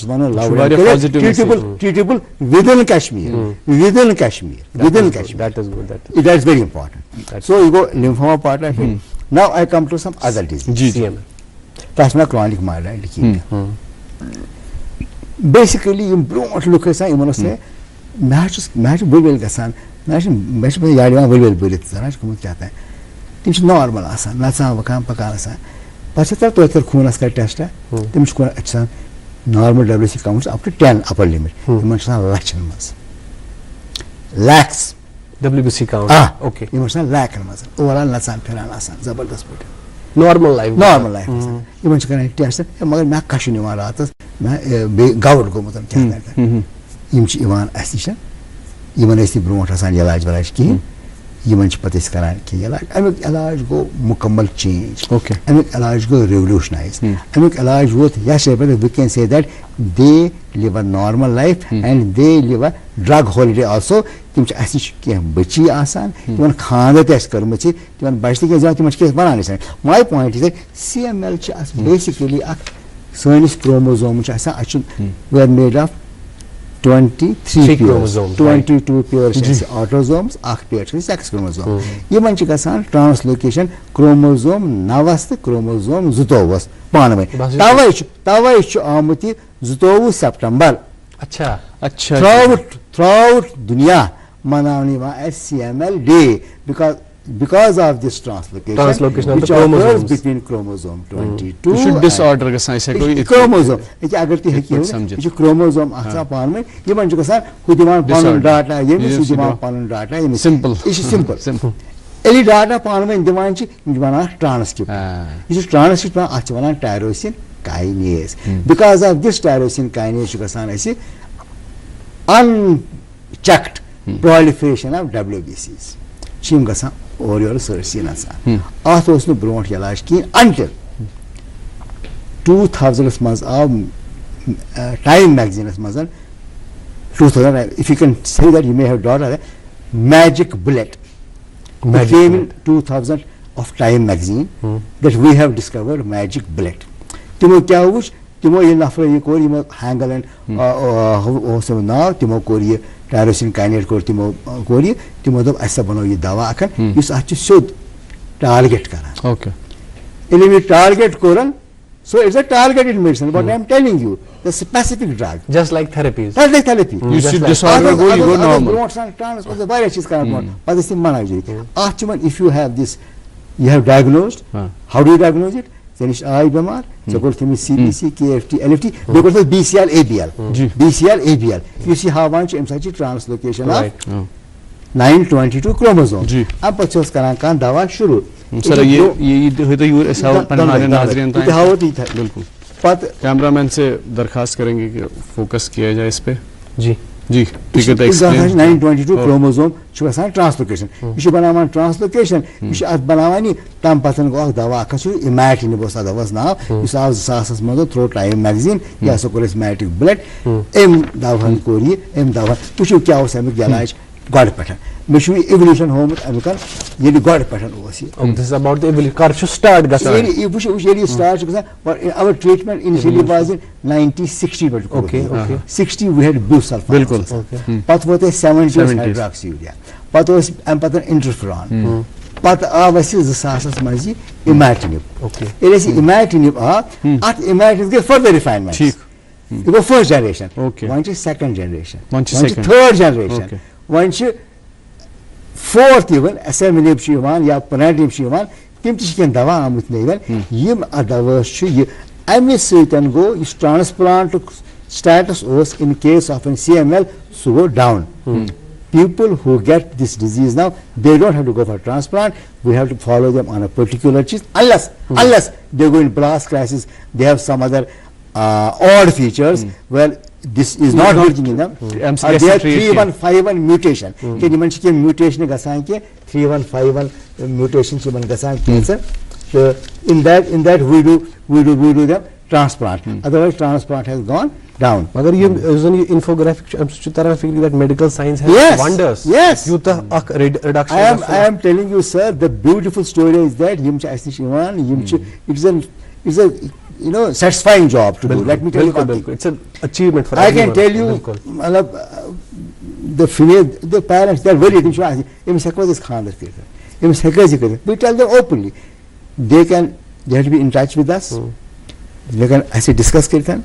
treatable within Kashmir. Within Kashmir. That is good. That is very important. So you go lymphoma part of it. Now I come to some other disease. CML. That's my chronic myeloid leukemia. Basically, you don't look at some immunosuppressant. Match will gasan. Match में यारियाँ will बुलित ज़रा कुछ कहता है. तिम्स normal आसान. नाचा वकाम पकाना सा. पश्चात तो इधर खून असका टेस्ट है. तिम्स खून अच्छा normal WBC counts up to 10 upper limit. तिम्स ना लक्षण मस. Lax. WBC count. Okay. तिम्स ना lack मस. Overall नाचान फिराना आसान. ज़बरदस्त बोलते. Normal life. तिम्स करना टेस्ट है. मगर मैं कश्मीर में रहा था. मैं गाँव को मतलब क्या करता है. इम्च इवान ऐसी यमन ऐसी ब्रोट आसान इलाज वलाज की यमन पता करान कि इलाज अमिक इलाज गो मुकम्मल चेंज अमिक इलाज गो रेवोल्यूशनाइज अमिक इलाज वो yes we can say that they live a normal life and they live a drug holiday also तिम ऐसी कह बची आसान तिमन खानद कर्म तिमन बच तक तिम बनाने सन my point is CML basically सैनिस chromosome we are made of 23 pairs, 22 pairs autosomes, 8 pairs sex chromosome. ये मंच का सान ट्रांसलोकेशन क्रोमोसोम 9 क्रोमोसोम 22 पानवे. तवाइच आमुति 22 सितंबर. अच्छा. Throughout दुनिया मनाने वाला CML day because of this translocation of the chromosomes between chromosome 22 should disorder का साइंस है कोई chromosome ये अगर ती है कि ये chromosome आसा पान में ये बन चुका सर खुदिमान पालन डाटा ये भी खुदिमान पालन डाटा ये simple एली डाटा पान में इंदिमान ची इंदिमाना ट्रांसक्रिप्ट ये ट्रांसक्रिप्ट में आज वाला tyrosine kinase because of this tyrosine kinase चुका सान ऐसे unchecked proliferation of WBCs Cheam का सान और योर सर्सी ना सान आठ उसने ब्रोंट इलाज की until 2000 months of Time magazine months 2000 if you can say that you may have daughter Magic Bullet came in 2000 of Time magazine that we have discovered Magic Bullet तिमो क्या हुआ तिमो ये नफर ये कोरी में हैंगलन हो सब ना तिमो कोरी टायरोसिन काइनेज कोर कोरी तिमो तो ऐसा बनो ये दवा अकन इस अच्छे शुद्ध टारगेट करा okay इन्हें target कोरन so it's a targeted medicine but I am telling you the specific drug just like therapies you should disorder go you go normal the virus is kind of but the same manage if you have this you have diagnosed how do you diagnose it then it's I bemar so go to CBC KFT LFT they go to BCL ABL you see how much such translocation of 922 chromosome अब 25 का दवा शुरू sir ये तो your ऐसा हमारे नाज़रीन बिल्कुल कैमरामैन से दरखास्त करेंगे कि फोकस किया जाए इस पे जी ठीक है तो एक्सप्लेन 922 क्रोमोसोम छुआ ट्रांसलोकेशन ये बनावा ट्रांसलोकेशन ये बनावानी तम पतन को दवा कसु इमैटिन बोसा दवास ना इस आव सासस मदो थ्रो टाइम मैगजीन या सो कोलेस मैटिक ब्लड एम दवा कोरी एम दवा कुछ क्या हो सम इलाज गॉड पैटर्न मिशु इवोल्यूशन होम अमकन ये गॉड पैटर्न ओसी this is about the evolution car should start gasa ये start gasa but our treatment initially was in 90-60 okay 60 we had busulfan बिल्कुल pat wote 70 hydroxyurea pat was empathan interferon pat avasi zasas mazi imatinib okay it is imatinib at imatinib get further refinement ठीक you go first generation okay once second generation once third generation once fourth even assimilate shivan या panadim shivan tim tishken dava amut nevel yim adavas chu ami satan go is transplant status was in case of an CML so go down people who get this disease now they don't have to go for transplant we have to follow them on a particular cheese unless they go in blast crisis they have some other odd features well this is not working in them they have 3151 mutation ke niman ke mutation gasan ke 3151 mutation ke man gasan cancer so in that we do them transplant otherwise transplant has gone down. मगर ये infographic I'm तरह feeling that medical science has Yes, wonders. yes. Yuta reduction. I am telling you, sir, the beautiful story is that yim cha asni shivan, it's a satisfying job to do. Let me tell you one thing. It's an achievement for I everyone. can tell you, matlab, the parents, they are very interested. We tell them openly. They have to be in touch with us. They can actually discuss kirtan.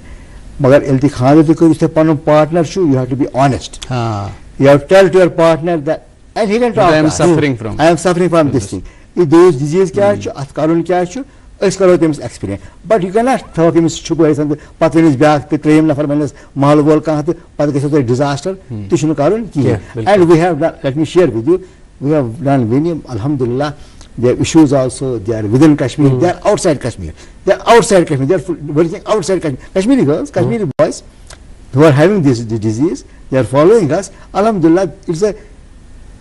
Magar elti khander to koi panum partner shu, you have to be honest. You have to tell to your partner that, and he can talk. I am suffering from. I am suffering from this thing. If those disease kya chu, atkarun kya chu, is karo temis experience. But you cannot throw temis chubu hai sand patvenis byak te treim nafar manes mahal wol kahan te pat ke disaster tishnu karun ki. And we have done, let me share with you, we have done many, alhamdulillah. Their issues also, they are within Kashmir, they are outside Kashmir. They are outside Kashmir, they are working outside Kashmir. Kashmiri girls, Kashmiri boys who are having this disease, they are following us. Alhamdulillah, it's a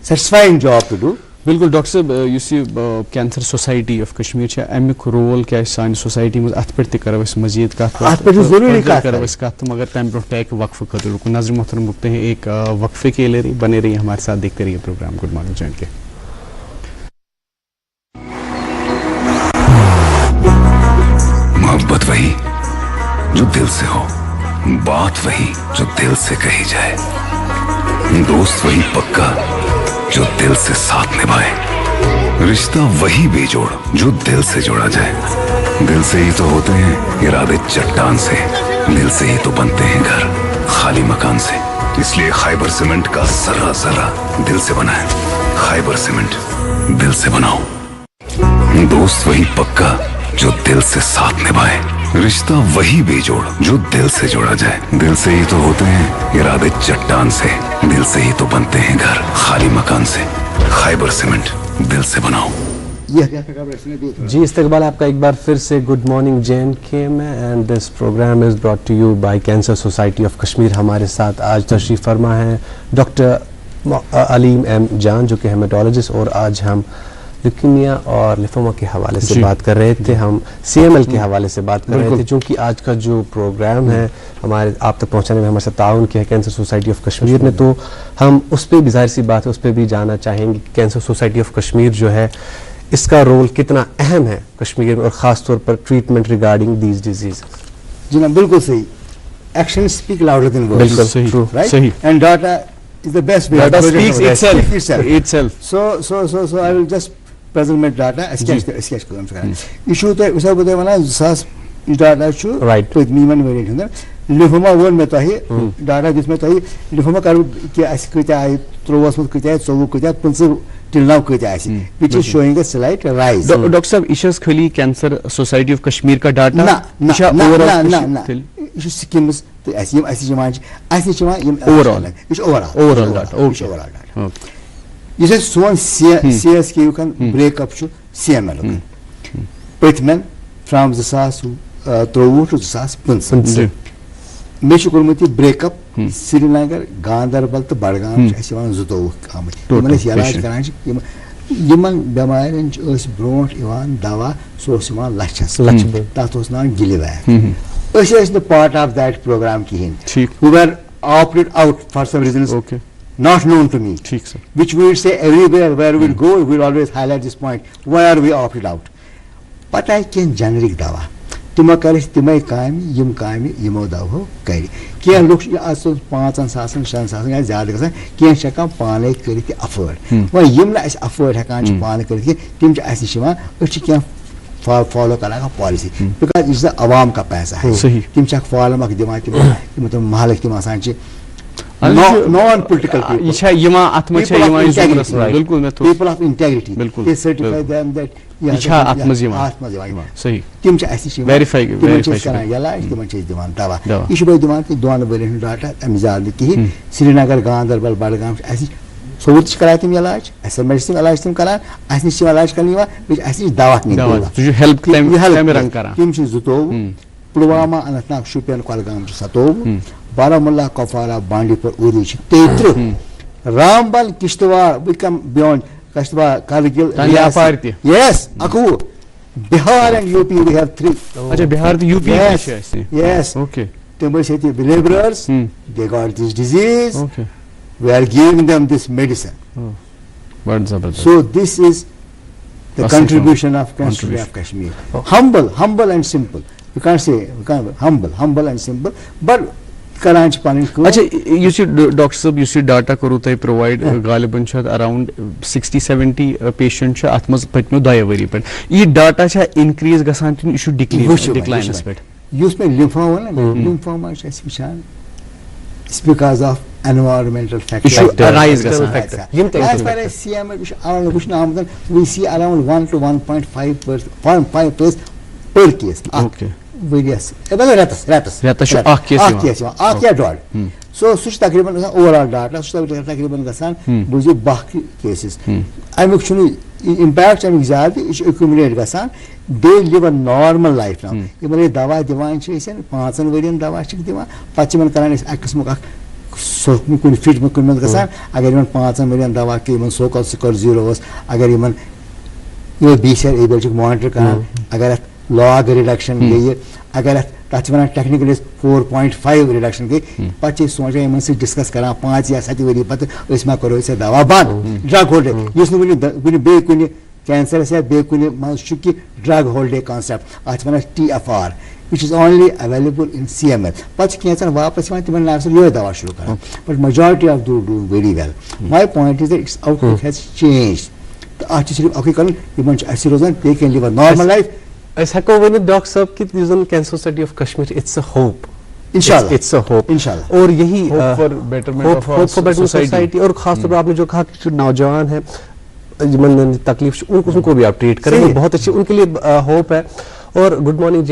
satisfying job to do. बिल्कुल doctor साहब yes cancer Society of Kashmir छ Amik role क्या सानी society में अत पे करो मजीद कत जरूरी करो कत मगर तम ब्रोह एक वक्फ खतर रुको नजर मोहतरम रुकते हैं एक वक्फे के लिए बने रहिए हमारे साथ देखते रहिए प्रोग्राम गुड मॉर्निंग जैन के मोहब्बत वही जो दिल से हो, बात वही जो दिल से कही जाए, दोस्त वही पक्का जो दिल से साथ निभाए, रिश्ता वही बेजोड़ जो दिल से जोड़ा जाए। दिल से ही तो होते हैं इरादे चट्टान से, दिल से ही तो बनते हैं घर खाली मकान से। इसलिए खाइबर सीमेंट का जरा जरा दिल से बना है। खाइबर सीमेंट, दिल से बनाओ। दोस्त वही पक्का जो दिल से साथ निभाए, रिश्ता वही बेजोड़ जो दिल से जोड़ा जाए। दिल से ही तो होते हैं इरादे चट्टान से, दिल से ही तो बनते हैं घर खाली मकान से। खाइबर सीमेंट, दिल से बनाओ। जी इस्तकबाल आपका एक बार फिर से गुड मॉर्निंग JNK में and this programme is brought to you by Cancer Society of Kashmir. हमारे साथ आज तशरीफ फरमा है डॉक्टर अलीम M जान जो कि हेमेटोलॉजिस्ट, और आज हम ल्यूकीमिया और लिफोमा के हवाले से बात कर रहे थे, हम CML के हवाले से बात कर रहे थे। चूँकि आज का जो प्रोग्राम है हमारे आप तक पहुंचाने में हमारे साथ ताउन किया है कैंसर सोसाइटी ऑफ कश्मीर ने, तो हम उस पर भी जाहिर सी बात है उस पर भी जानना चाहेंगे कि कैंसर सोसाइटी ऑफ कश्मीर जो है इसका रोल कितना अहम है कश्मीर में और ख़ास तौर पर ट्रीटमेंट रिगार्डिंग दीज डिजीज। जी ना बिल्कुल सही। Action speak louder than words. बिल्कुल सही, राइट। सही। And data is the best way. Data speaks itself. So I will just present my data sketch करूँ सर। इशू तो उसे बोलते हैं ना सास डाटा चु Right. तो मीमन वेरिएंट होता है। लिफोमा वन में तो है डाटा जिसमें तो है लिफोमा का क्या ऐसे कितना है 23 में कितना है 24 कितना है 50 till now कितना है ऐसे which is showing a slight rise। Doctor साहब इशस खली कैंसर सोसाइटी ऑफ कश्मीर का डाटा ना इशू सिक्किम तो ऐसी जमात ये ओवरऑल डाटा ये से सोन CS के युकन ब्रेकअप छु CML पथमन फ्रॉम 2023 to 2025 मे छु कोरमत ब्रेकअप श्रीनगर गांधरबल तो बडगाम ऐसे वन जुतो काम मन इलाज करान यमन बेमारन ब्रोट इवान दवा सोसमान लक्षस तथ ना गिलिवैर the part of that program who were opted out for some reasons not known to me, which we will say everywhere where we go, we will always highlight this point, why are we opted out. But I can generic dawa tuma karis timai kaimi yim yimo dawo kari kya lok aso 5,000 6,000 ya zyada gasan kya shaka paane kari ki afford wa yim na is afford hakan paane kari ki tim ja asi shima uchi kya follow कराएगा policy because it's the आवाम का पैसा है तिम चक follow मक दिमाग मतलब महल की आसान चे नॉन पॉलिटिकल पीपल इछा यमा आत्म छे यमा बिल्कुल मैं तो पीपल ऑफ इंटीग्रिटी बिल्कुल दे सर्टिफाई देम दैट इछा आत्म यमा सही तिम च ऐसी वेरीफाई करा यला तिम च दिमान दवा इशु बे दिमान के दोन बरे डाटा अमिजाल की श्रीनगर गांधरबल बडगाम ऐसी सोच कराए तुम इलाज ऐसे मेडिसिन इलाज तुम करा ऐसे निश्चित इलाज करनी हुआ ऐसी दवा नहीं दवा तुझे हेल्प क्लेम रंग करा तुम चीज जुतो पुलवामा अनंतनाग शुपियन कोलगाम सतो बारामुल्ला कफारा बांडीपुर उरी तेत्र रामबन किश्तवाड़ बिकम बियॉन्ड किश्तवाड़ कारगिल रियासत यस अकू Bihar and UP we have 3 अच्छा बिहार तो UP yes okay table say the laborers, they got this disease. Okay. We are giving them this medicine. But zabardast. So this is the Awesome. contribution of Constitution of Kashmir. Humble and simple. You can't say humble and simple. But Karachi Panin ko. अच्छा you should doctor sahab you should data करो तो provide गालिबन शायद around 60-70 patient छ आत्मज पटनो 2 worry पर ये data छ increase गसान you should decline aspect. Use में lymphoma ना lymphoma छ ऐसी विशाल. It's because of environmental factors. Issue arise External गसान. factor. As far as CML, we see around 1 to 1.5% per case. Okay. Various. Ratas छ आख case आख या dot. So such तकरीबन overall data such तकरीबन गसान बुझे बाकी cases. अमुक शुनु impact अमुक ज़्यादा इस accumulate गसान. They live a normal life now. ये बने दवा दिवान चाहिए इसे 5 वरियन दवा चाहिए दिवान 5 मन कराने इस एक्स मुका सो कुन फिट में कुन मन गसान अगर इमन 5 वरियन दवा के इमन सो कॉल स्कोर 0 was अगर इमन ये बीशर एबल चुक मॉनिटर करना अगर log reduction गई अगर तचवना टेक्निकली 4.5 रिडक्शन के 25 सोचा इमन से डिस्कस करा 5 या 7 वरी पत इसमें करो इसे दवा बंद ड्रग होल्ड जिसने कुनी बे कुनी कैंसर से बे कुनी मानसिक ड्रग होल्ड कांसेप्ट तचवना TFR which is only available in CML पच कैंसर वापस में तिमन लाभ से ये दवा शुरू करा but majority of do very well my point is that its outlook has changed तो आज सिर्फ ओके कल इमन ऐसी रोजान they can live a normal life. ऐसा को वो डॉक्टर साहब की reason Cancer Society of Kashmir it's a hope इंशाल्लाह इट्स अ होप इंशाल्लाह और यही Hope for betterment of our society और खास तौर पर आपने जो कहा कि जो नौजवान है जिमन तकलीफ उनको भी आप ट्रीट करें सही है। बहुत अच्छी उनके लिए होप है और गुड मॉर्निंग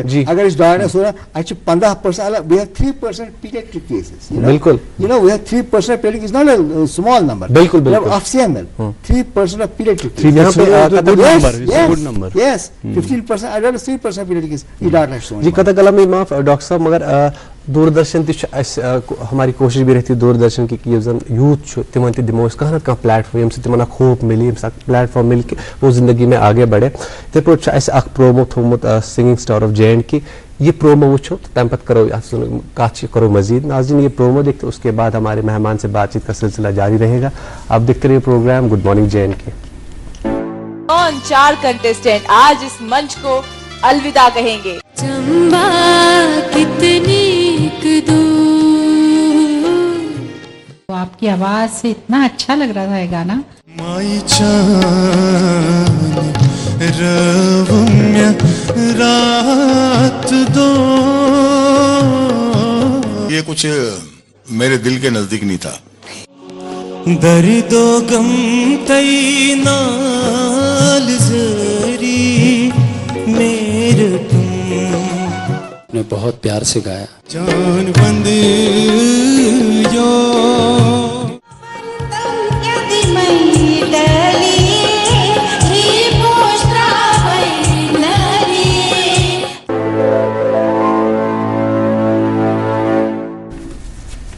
जी अगर इस दौरान सुना अच्छी 15% we have 3% pediatric cases. बिल्कुल। You know we have 3% pediatric is not a small number. बिल्कुल, We have बिल्कुल। of CML 3% of pediatric cases. यहाँ पे It's a good Yes, number. It's a yes, good number. Yes, 15% adult 3% pediatric cases. ये data shown. जी कथा कला में माफ doctor साहब मगर दूरदर्शन हमारी कोशिश भी रहती है दूरदर्शन की कि जन यूथ तिमन दिमो कह कह प्लेटफॉर्म से तिमन होप मिली प्लेटफॉर्म मिल के वो जिंदगी में आगे बढ़े ते पे प्रोमो थोमुत सिंगिंग स्टार ऑफ JNK ये प्रोमो वो तम पत करो कत करो मजीद नाज़रीन ये प्रोमो देखते उसके बाद हमारे मेहमान से बातचीत का सिलसिला जारी रहेगा आप देखते रहिए प्रोग्राम गुड मॉर्निंग JNK। कौन 4 कंटेस्टेंट आज इस मंच को अलविदा कहेंगे। चंबा कितनी तो आपकी आवाज से इतना अच्छा लग रहा था ये गाना। माई चान रवुम्य रात दो ये कुछ मेरे दिल के नजदीक नहीं था। दर्दो गम तई नाल जरी मेरे ने बहुत प्यार से गाया। जान बंद यो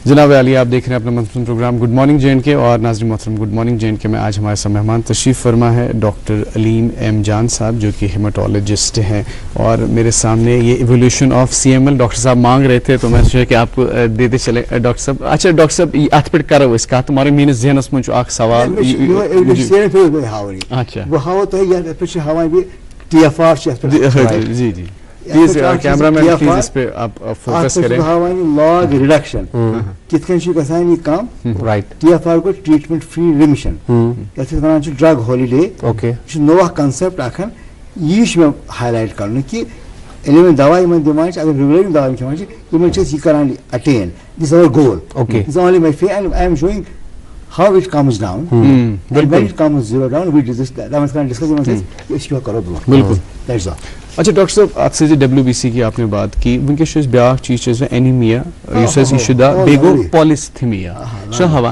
जनाब अली आप देख रहे हैं अपना मनपसंद प्रोग्राम गुड मॉर्निंग JNK और नाज़रीन मोहतरम गुड मॉर्निंग JNK में आज हमारे साथ मेहमान तशरीफ़ फरमा है डॉक्टर अलीम M जान साहब जो कि हेमाटोलॉजिस्ट हैं और मेरे सामने ये इवोल्यूशन ऑफ CML डॉक्टर साहब मांग रहे थे तो मैं सोचा कि आपको देते चले डॉक्टर साहब। अच्छा डॉक्टर साहब अत पे करो इसका तुम्हारे मीन जहनस में सवाल अच्छा वो हाव तो है हवा भी TFR जी जी प्लीज कैमरामैन प्लीज इस पे आप फोकस करें लॉग रिडक्शन कितकन छ गसान ये कम राइट TFR को ट्रीटमेंट फ्री रिमिशन यथ वनान छ ड्रग हॉलिडे ओके छ नोवा कांसेप्ट अखन ये में हाईलाइट करने कि एलिमेंट दवाई में दिमाग अगर रेगुलर दवाई खेमा छ ये छ ये करान attain this our goal Okay. This only my फे and I am showing how it comes down and when it comes zero down we discuss इसको करो बिल्कुल that's all. अच्छा डॉक्टर साहब आपसे जो WBC की आपने बात की वंकस छ ब्याख चीज एनीमिया युस शुदा बेगो पॉलिस्थीमिया सो हवा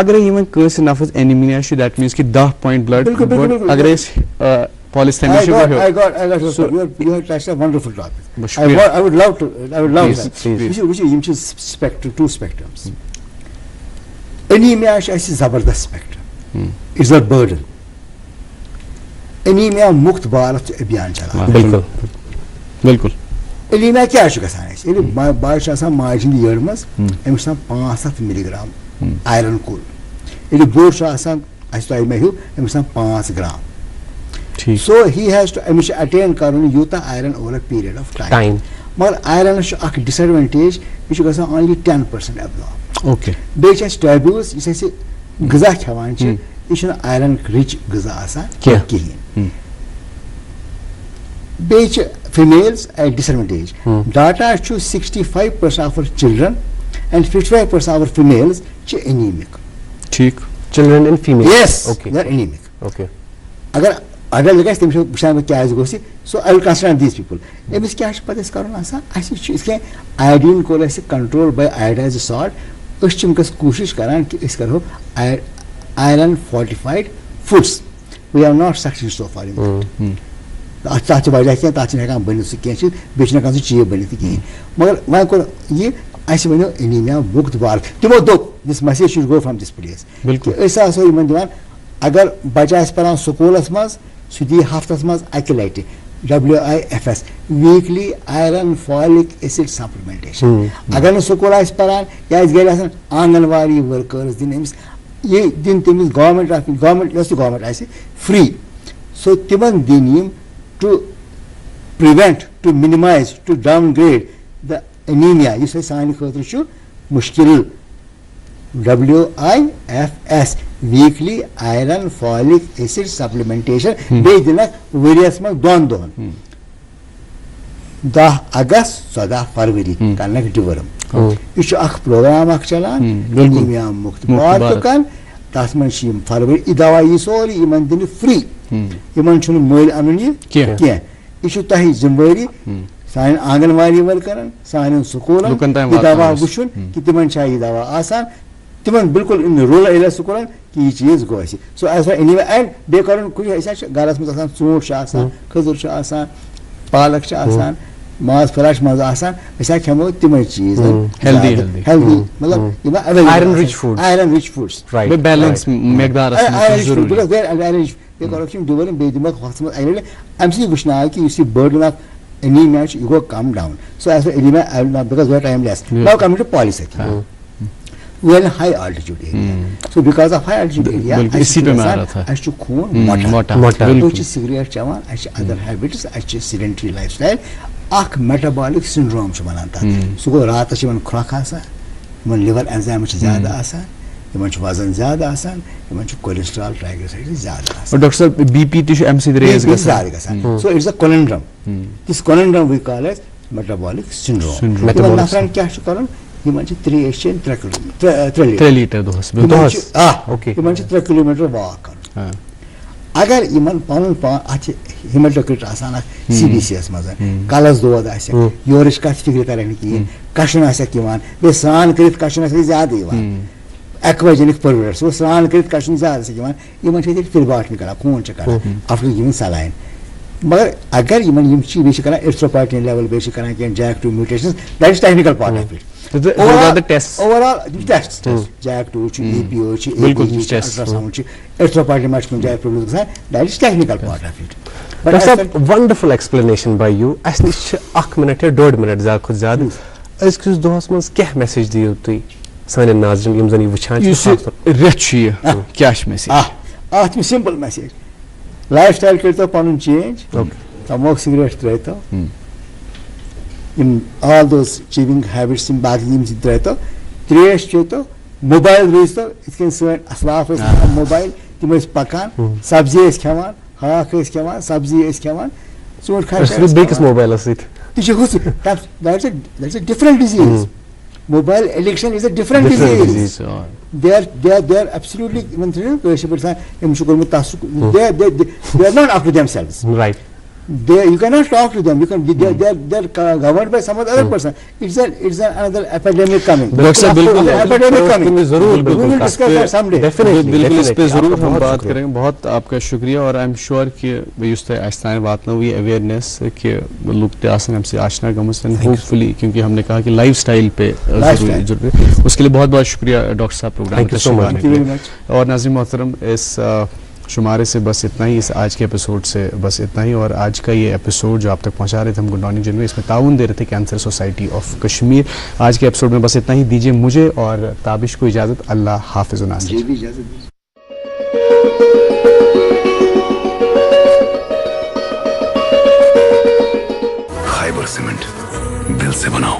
अगर यमन कस नफस एनीमिया श दैट मींस कि 10 पॉइंट ब्लड अगर पॉलिस्थीमिया I got so you have touched a wonderful topic. I would love that. Which is spectrum, two spectrums. Anemia is a zabardast spectrum. It's a burden. Anemia मुक्त भारत अभियान चला बिल्कुल बिल्कुल एलीमिया क्या गसान बाज माज हंद यड़ मज अमिस 500 मिलीग्राम आयरन कुल ये बोर तह मे हूँ अमिस 5 gram so he has to अमिस अटेन कर यूता iron over a period of time मगर आयरन डिसएडवांटेज यह ओनली 10% एब्जॉर्ब ओके बेच टैब्यूज इस गजा खेवान यह आयरन रिच गजा कहें बेच females at disadvantage. Data shows 65% of our children and 55% of our females are anemic. ठीक. Children and females. Yes. Okay. They are anemic. Okay. अगर adult guys तमिस बिचार में क्या Ghosi so I will consider these people. Amiss क्या पता इस कारण आसा ऐसे इसके iodine को ऐसे control by iodized salt उस चिमकस कोशिश करान कि इस करो iron fortified foods. We have not succeeded so far in that. तथ वजह क्या तथ बन सह चीज बन कहें मगर वह को ये वो एनीमिया मुक्त भारत तमो दोप this message should go from this place दिवान अगर बच्चा पान स्कूलस मज सह दी हफ्तस मज अकि लट WIFS weekly iron folic acid supplementation अगर न स्कूल पान या घर आंगनवाड़ी वर्कर्स दिन ये दिन तमिस गवर्नमेंट फ्री सो तिमन दिन to prevent, to minimize, to downgrade the anemia. You say sign khotru mushkil WIFS weekly iron folic acid supplementation be dina various ma don 10 अगस्त 14 फरवरी कनक डिवरम यह प्रोग्राम चालान एनीमिया मुक्त भारत कन तथ मन फरवरी दवा यह सोरी इन दिन फ्री इन मल अन यह यह तह जिम्मेवारी सान आंगनवाड़ी वर्करन सान स्कूलन यह दवा वुन कि तिमन यह दवा आसान तिमन बिल्कुल इन रूरल एरिया स्कूलन कि यह चीज गो सो एज एनीवे एंड बे कर गरस मज ूट खजूर पालक माज फ्रेश मज खेमो तम चीज हेल्दी मतलब आयरन रिच फूड्स बैलेंस मकदार डिवल बे दिम अम वुचन कि बर्डन ऑफ एनीमिया यह गो come down so as anaemia because we are timeless now coming to पॉलिसिटी we are in high altitude area so because of high altitude area इसी पे मारा था खून मोटा सिगरेट चवान अदर हैबिट्स sedentary lifestyle अख मेटाबॉलिक सिंड्रोम बनान सह गो रात खुराक लिवर एंजाइम ज्यादा वजन ज्यादा कोलेस्ट्रॉल ट्राइग्लिसराइड ज्यादा डॉक्टर साहब BP raise so it's a conundrum this conundrum we call as metabolic syndrome नफरन क्या कर 3 लीटर 3 किलोमीटर वॉक कर अगर इन पुन हिमोटोक्रिट CBCS मज कलस दोद योर कत फिक्र कर कहें कशन बे स्नान कर कशन ज्यादा एक्वाजेनिक परवेट्स वो स्नान कर कशन ज्यादा इन फिलबाटमी कर खून कर आफ्टर गिविंग सलाइन मगर अगर इन कर एरिथ्रोपोइटिन लेवल बे कर JAK2 mutations that is technical part of it overall tests JAK2 EPO ultrasound erythropoietin much kun jay problem that is technical part of it but that's a wonderful explanation by you as nish 1 minute या 1.5 minute ज़्यादा खुद ज़्यादा अज़किस दोहस मंज़ क्या message दियो तुई साने नाज़रीन यम ज़नी वुछान rich क्या message आत में सिंपल मैसेज लाइफस्टाइल करतो पनुन चेंज तमोक सिगरेट त्रैतो in all those chewing habits in bagim zitraito tresh cheto mobile resto itken swen aslaf is mobile timois pakan sabzi is khawan haak is khawan sabzi is khawan so khasha biggest mobile asit that's a different disease mobile addiction is a different disease they are absolutely even they are not after themselves right you cannot talk to them. You can. They are governed by some other person. It's another epidemic coming. epidemic coming. We will discuss that someday. बिल्कुल इस पे जरूर हम बात करेंगे बहुत आपका शुक्रिया और आई एम श्योर कि युस्त आस्तान बात ना हुई अवेयरनेस कि लोग आसन हमसे आशना गमस होपफुली क्योंकि हमने कहा कि लाइफस्टाइल पे जरूरी उसके लिए बहुत बहुत शुक्रिया डॉक्टर साहब programme Thank you so much. और नाज़रीन मोहतरम इस शुमारे से बस इतना ही, इस आज के एपिसोड से बस इतना ही। और आज का ये एपिसोड जो आप तक पहुंचा रहे थे हम गुड मॉर्निंग जिनमें, इसमें ताउन दे रहे थे कैंसर सोसाइटी ऑफ कश्मीर। आज के एपिसोड में बस इतना ही। दीजिए मुझे और ताबिश को इजाज़त। अल्लाह हाफिज़। ये भी इजाजत दीजिए। खाइबर सीमेंट, दिल से बनाओ।